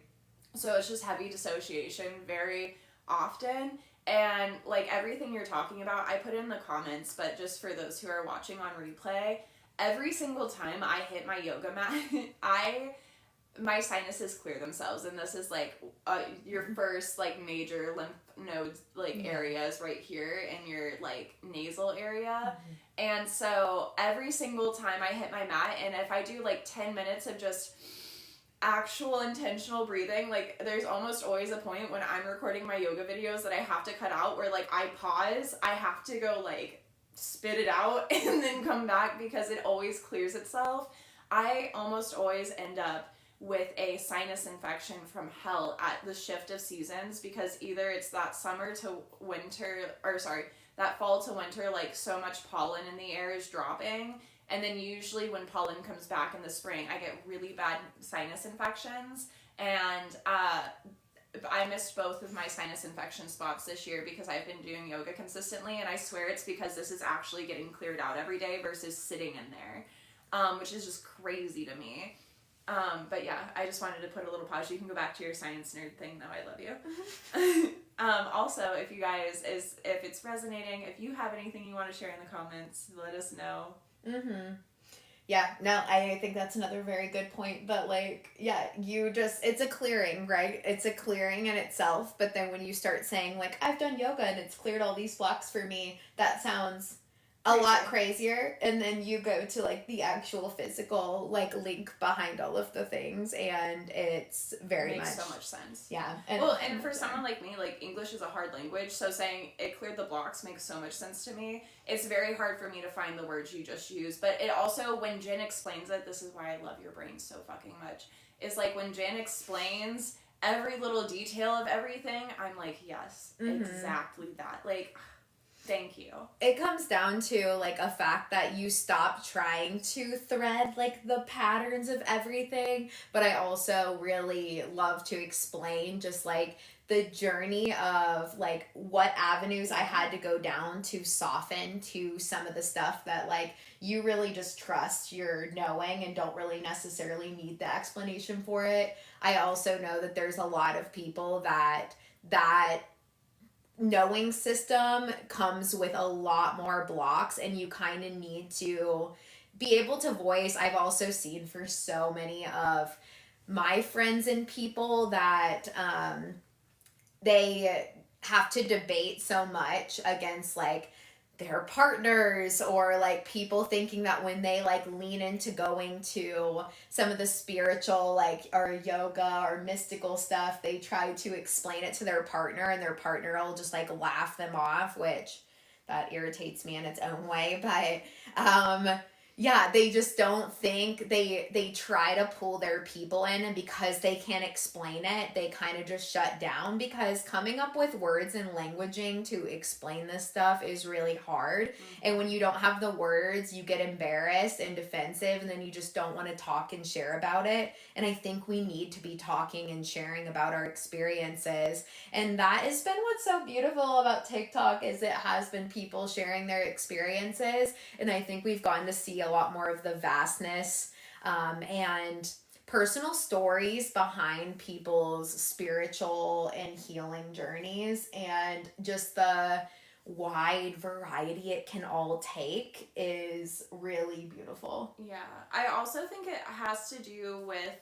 So it's just heavy dissociation very often. And like everything you're talking about, I put in the comments, but just for those who are watching on replay, every single time I hit my yoga mat, my sinuses clear themselves. And this is like your first like major lymph nodes like areas right here in your like nasal area. Mm-hmm. And so every single time I hit my mat, and if I do like 10 minutes of just actual intentional breathing, like there's almost always a point when I'm recording my yoga videos that I have to cut out where like I pause, I have to go like spit it out and then come back because it always clears itself. I almost always end up with a sinus infection from hell at the shift of seasons, because either it's that summer to winter, or sorry, that fall to winter, like so much pollen in the air is dropping, and then usually when pollen comes back in the spring, I get really bad sinus infections, and I missed both of my sinus infection spots this year because I've been doing yoga consistently, and I swear it's because this is actually getting cleared out every day versus sitting in there, which is just crazy to me. But yeah, I just wanted to put a little pause. You can go back to your science nerd thing though. I love you. Also, if you guys, if it's resonating, if you have anything you want to share in the comments, let us know. Mm-hmm. Yeah, no, I think that's another very good point. But like, yeah, it's a clearing, right? It's a clearing in itself. But then when you start saying, like, I've done yoga and it's cleared all these blocks for me, that sounds a lot crazier. And then you go to like the actual physical, like, link behind all of the things. And it's makes so much sense. Yeah. And for someone like me, like, English is a hard language. So saying it cleared the blocks makes so much sense to me. It's very hard for me to find the words you just used. But it also, when Jen explains it, this is why I love your brain so fucking much, is like when Jen explains every little detail of everything, I'm like, yes, exactly that. Like, thank you. It comes down to like a fact that you stop trying to thread like the patterns of everything, but I also really love to explain just like the journey of like what avenues I had to go down to soften to some of the stuff that like you really just trust your knowing and don't really necessarily need the explanation for it. I also know that there's a lot of people that knowing system comes with a lot more blocks, and you kind of need to be able to voice. I've also seen for so many of my friends and people that they have to debate so much against like their partners, or like people thinking that when they like lean into going to some of the spiritual like or yoga or mystical stuff, they try to explain it to their partner and their partner will just like laugh them off, which that irritates me in its own way. But yeah, they just don't think, they try to pull their people in, and because they can't explain it, they kind of just shut down, because coming up with words and languaging to explain this stuff is really hard. And when you don't have the words, you get embarrassed and defensive, and then you just don't want to talk and share about it. And I think we need to be talking and sharing about our experiences, and that has been what's so beautiful about TikTok, is it has been people sharing their experiences. And I think we've gotten to see a lot more of the vastness and personal stories behind people's spiritual and healing journeys, and just the wide variety it can all take is really beautiful. Yeah, I also think it has to do with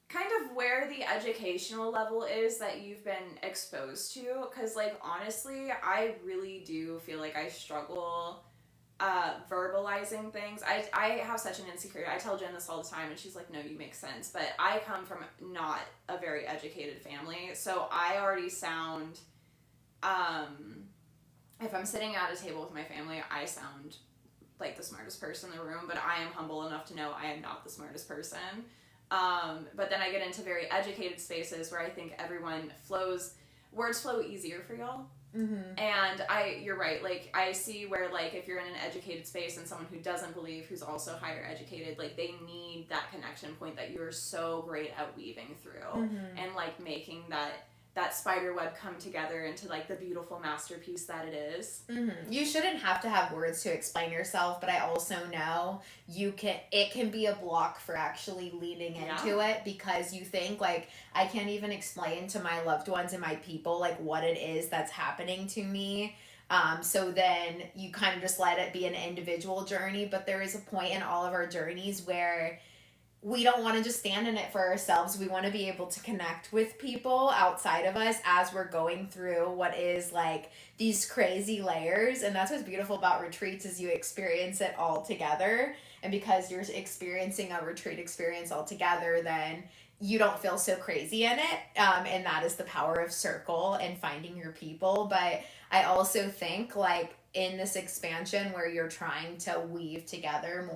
kind of where the educational level is that you've been exposed to, because like honestly, I really do feel like I struggle verbalizing things. I have such an insecurity. I tell Jen this all the time and she's like, no, you make sense. But I come from not a very educated family. So I already sound, if I'm sitting at a table with my family, I sound like the smartest person in the room, but I am humble enough to know I am not the smartest person. But then I get into very educated spaces where I think words flow easier for y'all. Mm-hmm. And you're right, like, I see where, like, if you're in an educated space and someone who doesn't believe, who's also higher educated, like, they need that connection point that you're so great at weaving through, and, like, making that spider web come together into, like, the beautiful masterpiece that it is. You shouldn't have to have words to explain yourself, but I also know it can be a block for actually leaning into it, because you think, like, I can't even explain to my loved ones and my people, like, what it is that's happening to me. So then you kind of just let it be an individual journey, but there is a point in all of our journeys where we don't want to just stand in it for ourselves. We want to be able to connect with people outside of us as we're going through what is like these crazy layers. And that's what's beautiful about retreats, is you experience it all together. And because you're experiencing a retreat experience all together, then you don't feel so crazy in it. And that is the power of circle and finding your people. But I also think, like, in this expansion where you're trying to weave together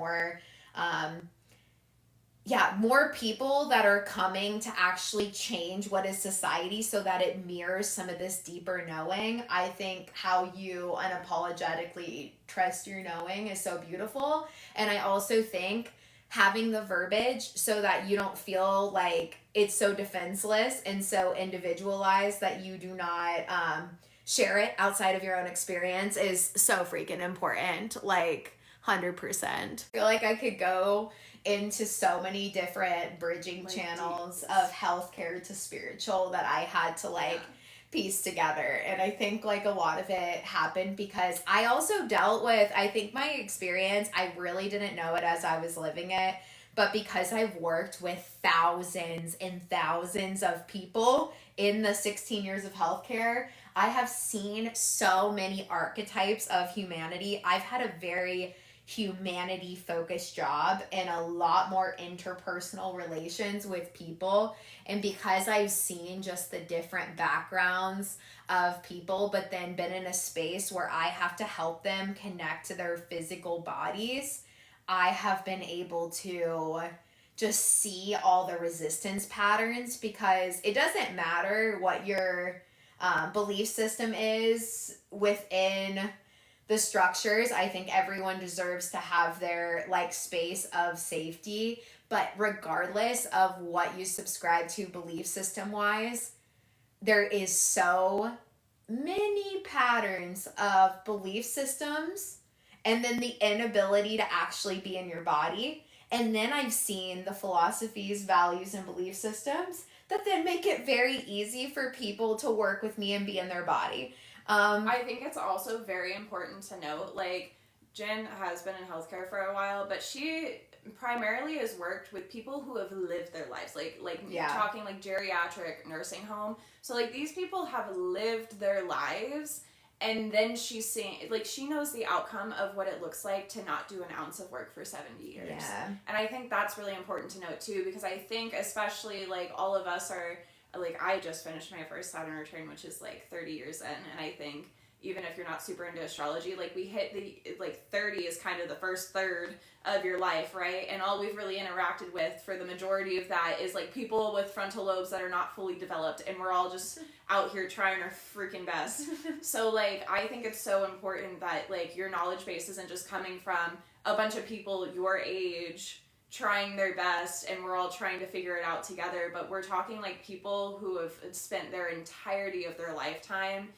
more people that are coming to actually change what is society so that it mirrors some of this deeper knowing. I think how you unapologetically trust your knowing is so beautiful. And I also think having the verbiage so that you don't feel like it's so defenseless and so individualized that you do not share it outside of your own experience is so freaking important. Like, 100%. I feel like I could go into so many different bridging channels of healthcare to spiritual that I had to piece together. And I think like a lot of it happened because I also dealt with, I think my experience, I really didn't know it as I was living it, but because I've worked with thousands and thousands of people in the 16 years of healthcare, I have seen so many archetypes of humanity. I've had a very humanity focused job and a lot more interpersonal relations with people. And because I've seen just the different backgrounds of people, but then been in a space where I have to help them connect to their physical bodies, I have been able to just see all the resistance patterns, because it doesn't matter what your belief system is within the structures. I think everyone deserves to have their like space of safety, but regardless of what you subscribe to belief system wise, there is so many patterns of belief systems, and then the inability to actually be in your body. And then I've seen the philosophies, values, and belief systems that then make it very easy for people to work with me and be in their body. I think it's also very important to note, like, Jen has been in healthcare for a while, but she primarily has worked with people who have lived their lives, talking like geriatric nursing home. So like these people have lived their lives, and then she's seeing, like, she knows the outcome of what it looks like to not do an ounce of work for 70 years. Yeah. And I think that's really important to note too, because I think especially like all of us are, like, I just finished my first Saturn return, which is like 30 years in, and I think even if you're not super into astrology, like we hit the, like 30 is kind of the first third of your life, right? And all we've really interacted with for the majority of that is like people with frontal lobes that are not fully developed, and we're all just out here trying our freaking best. So like I think it's so important that like your knowledge base isn't just coming from a bunch of people your age trying their best and we're all trying to figure it out together, but we're talking like people who have spent their entirety of their lifetime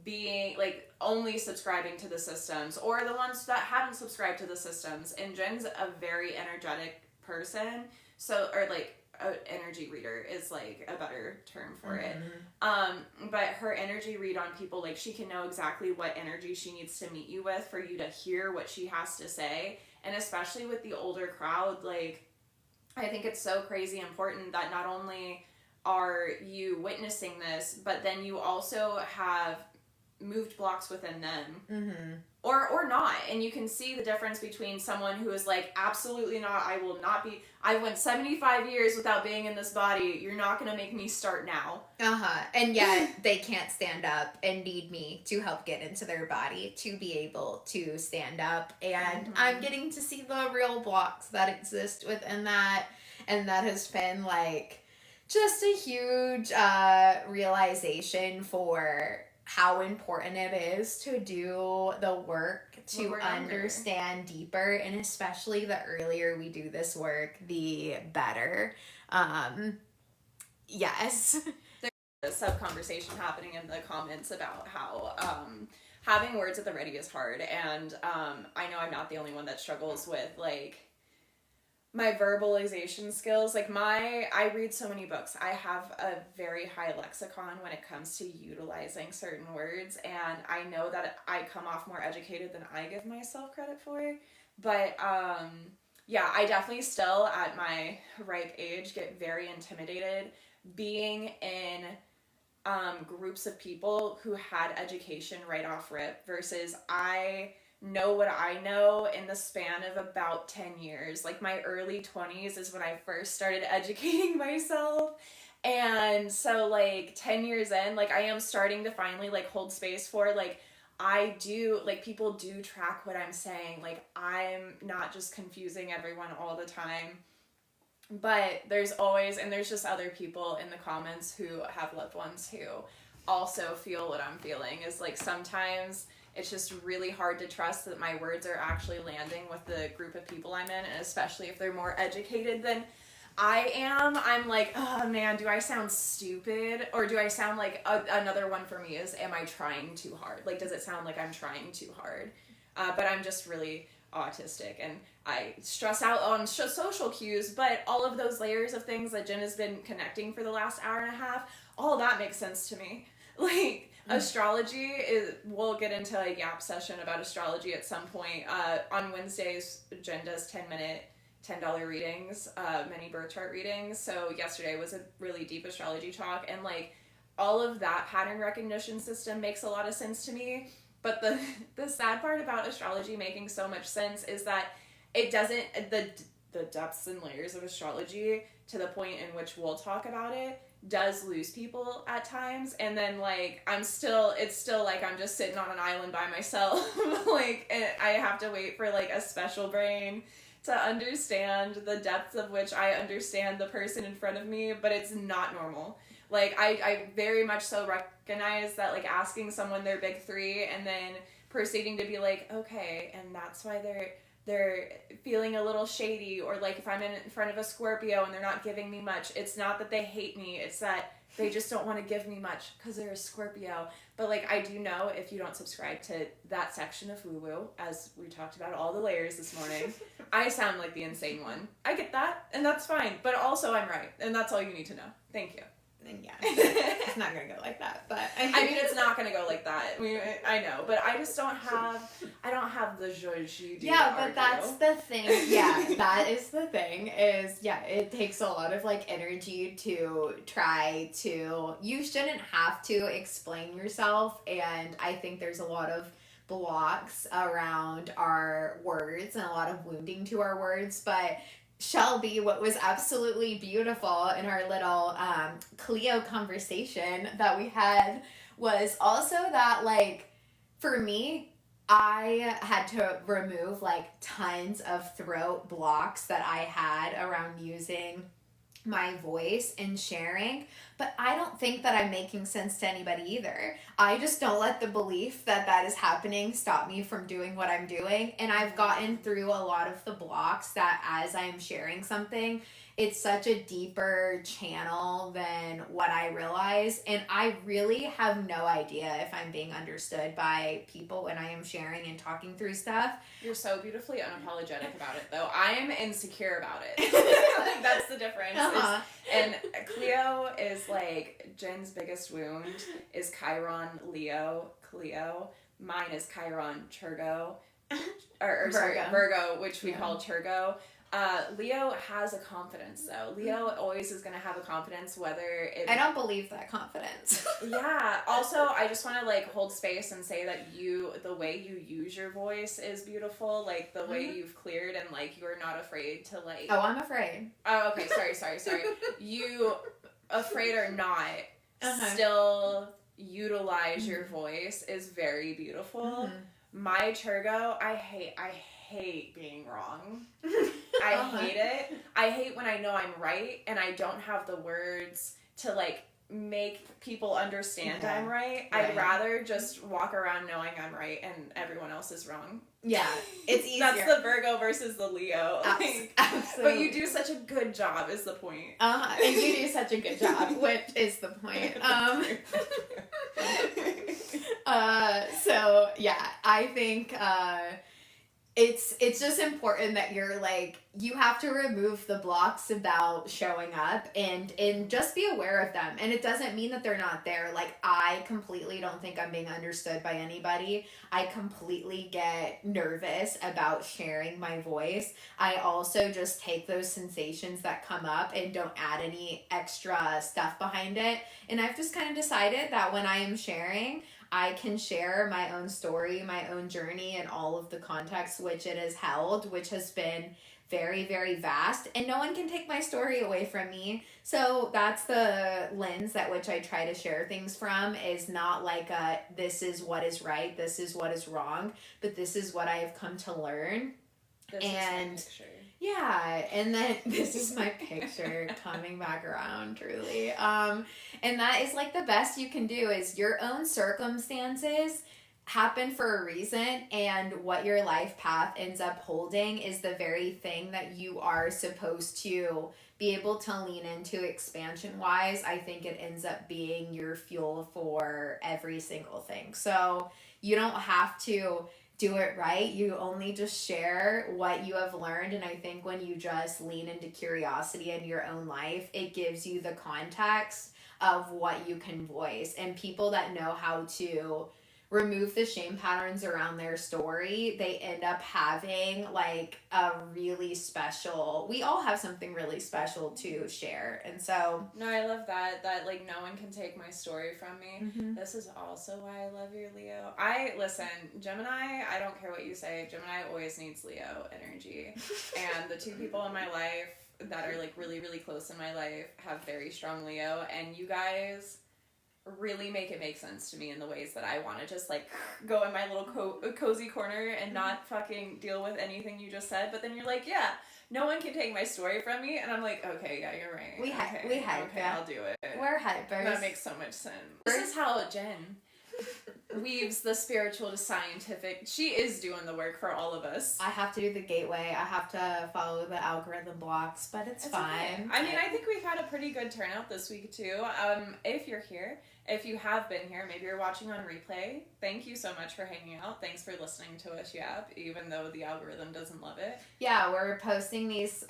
being like only subscribing to the systems, or the ones that haven't subscribed to the systems. And Jen's a very energetic person, so, or like an energy reader is like a better term for it. But her energy read on people, like she can know exactly what energy she needs to meet you with for you to hear what she has to say. And especially with the older crowd, like I think it's so crazy important that not only are you witnessing this, but then you also have moved blocks within them, or not, and you can see the difference between someone who is like, absolutely not, I will not be, I went 75 years without being in this body, you're not gonna make me start now. And yet they can't stand up and need me to help get into their body to be able to stand up. And I'm getting to see the real blocks that exist within that, and that has been like just a huge realization for how important it is to do the work to understand deeper, and especially the earlier we do this work, the better. Yes. There's a sub-conversation happening in the comments about how having words at the ready is hard, and I know I'm not the only one that struggles with like my verbalization skills. Like I read so many books. I have a very high lexicon when it comes to utilizing certain words, and I know that I come off more educated than I give myself credit for. But yeah, I definitely still at my ripe age get very intimidated being in groups of people who had education right off rip versus I know what I know in the span of about 10 years. Like my early 20s is when I first started educating myself. And so like 10 years in, like I am starting to finally like hold space for like, I do, like people do track what I'm saying. Like I'm not just confusing everyone all the time. But there's always, and there's just other people in the comments who have loved ones who also feel what I'm feeling. Is like sometimes it's just really hard to trust that my words are actually landing with the group of people I'm in, and especially if they're more educated than I am. I'm like, oh man, do I sound stupid? Or do I sound like another one for me is, am I trying too hard? Like, does it sound like I'm trying too hard? But I'm just really autistic, and I stress out on social cues, but all of those layers of things that Jen has been connecting for the last hour and a half, all that makes sense to me. like astrology is, we'll get into a yap session about astrology at some point. On Wednesdays, Jen does 10-minute $10 readings, mini birth chart readings. So yesterday was a really deep astrology talk, and like all of that pattern recognition system makes a lot of sense to me. But the sad part about astrology making so much sense is that it doesn't, the depths and layers of astrology, to the point in which we'll talk about it, does lose people at times. And then like it's still like I'm just sitting on an island by myself. Like, and I have to wait for like a special brain to understand the depths of which I understand the person in front of me, but it's not normal. Like, I very much so recognize that, like, asking someone their big three and then proceeding to be like, okay, and that's why they're feeling a little shady, or, like, if I'm in front of a Scorpio and they're not giving me much, it's not that they hate me, it's that they just don't want to give me much because they're a Scorpio. But, like, I do know, if you don't subscribe to that section of woo-woo, as we talked about all the layers this morning, I sound like the insane one. I get that, and that's fine. But also, I'm right, and that's all you need to know. Thank you. And yeah, it's not gonna go like that, but I mean, it's not gonna go like that. I know, but I just don't have the zhuzh. Yeah, but that's the thing. Yeah, that is the thing. It takes a lot of like energy to try to. You shouldn't have to explain yourself, and I think there's a lot of blocks around our words and a lot of wounding to our words, but. Shelby, what was absolutely beautiful in our little Cleo conversation that we had was also that, like, for me, I had to remove, like, tons of throat blocks that I had around using my voice and sharing, but I don't think that I'm making sense to anybody either. I just don't let the belief that that is happening stop me from doing what I'm doing, and I've gotten through a lot of the blocks that as I'm sharing something, it's such a deeper channel than what I realize, and I really have no idea if I'm being understood by people when I am sharing and talking through stuff. You're so beautifully unapologetic about it, though. I'm insecure about it. Like, that's the difference. Uh-huh. And Cleo is like, Jen's biggest wound is Chiron, Leo, Cleo. Mine is Chiron, Virgo, Virgo, which we call Turgo. Leo has a confidence, though. Leo always is going to have a confidence, whether it... I don't believe that confidence. Yeah. Also, I just want to, like, hold space and say that the way you use your voice is beautiful. Like, the way you've cleared, and, like, you're not afraid to, like... Oh, I'm afraid. Oh, okay. Sorry. You, afraid or not, still utilize your voice is very beautiful. My Turgo, I hate being wrong. I hate it. I hate when I know I'm right and I don't have the words to, like, make people understand I'm right. I'd rather just walk around knowing I'm right and everyone else is wrong. Yeah, it's easier. That's the Virgo versus the Leo. Absolutely. But you do such a good job is the point. And you do such a good job, which is the point. So yeah, I think it's just important that you're like, you have to remove the blocks about showing up and just be aware of them. And it doesn't mean that they're not there. Like, I completely don't think I'm being understood by anybody. I completely get nervous about sharing my voice. I also just take those sensations that come up and don't add any extra stuff behind it. And I've just kind of decided that when I am sharing, I can share my own story, my own journey, and all of the context which it has held, which has been very, very vast, and no one can take my story away from me. So that's the lens at which I try to share things from, is not like this is what is right, this is what is wrong, but this is what I have come to learn. This is my picture. Yeah, and then this is my picture coming back around, truly. And that is like the best you can do, is your own circumstances happen for a reason, and what your life path ends up holding is the very thing that you are supposed to be able to lean into expansion wise. I think it ends up being your fuel for every single thing. So you don't have to do it right. You only just share what you have learned. And I think when you just lean into curiosity in your own life, it gives you the context of what you can voice, and people that know how to remove the shame patterns around their story, they end up having like a really special, we all have something really special to share. And so no, I love that like no one can take my story from me. Mhm. This is also why I love your Leo. Listen, Gemini, I don't care what you say, Gemini always needs Leo energy. And the two people in my life that are like really, really close in my life have very strong Leo, and you guys really make it make sense to me in the ways that I want to just like go in my little cozy corner and not fucking deal with anything you just said. But then you're like, yeah, no one can take my story from me, and I'm like, okay, yeah, you're right. We hype, okay, yeah. I'll do it. We're hypers. That makes so much sense. This is how Jen weaves the spiritual to scientific. She is doing the work for all of us. I have to do the gateway. I have to follow the algorithm blocks, but it's fine. Okay. I mean, I think we've had a pretty good turnout this week too. If you're here, if you have been here, maybe you're watching on replay, thank you so much for hanging out. Thanks for listening to us yap, even though the algorithm doesn't love it. Yeah, we're posting these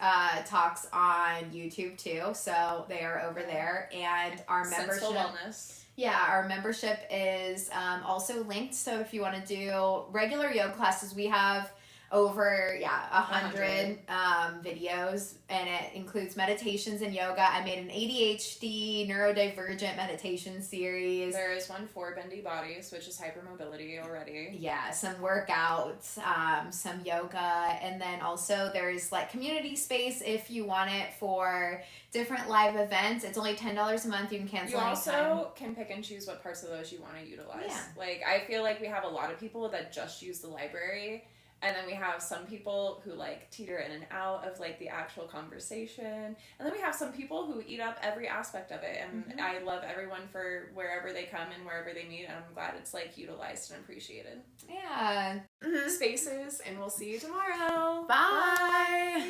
talks on YouTube too, so they are over there. And our membership, Sensual Wellness. Yeah, our membership is also linked. So if you want to do regular yoga classes, we have over 100 videos, and it includes meditations and yoga. I made an ADHD neurodivergent meditation series. There is one for bendy bodies, which is hypermobility already. Yeah, some workouts, some yoga, and then also there's like community space if you want it for different live events. It's only $10 a month. You can cancel anytime. You also can pick and choose what parts of those you want to utilize. Yeah. Like, I feel like we have a lot of people that just use the library, and then we have some people who like teeter in and out of like the actual conversation, and then we have some people who eat up every aspect of it. And I love everyone for wherever they come and wherever they meet, and I'm glad it's like utilized and appreciated. Yeah. Spaces, and we'll see you tomorrow. Bye.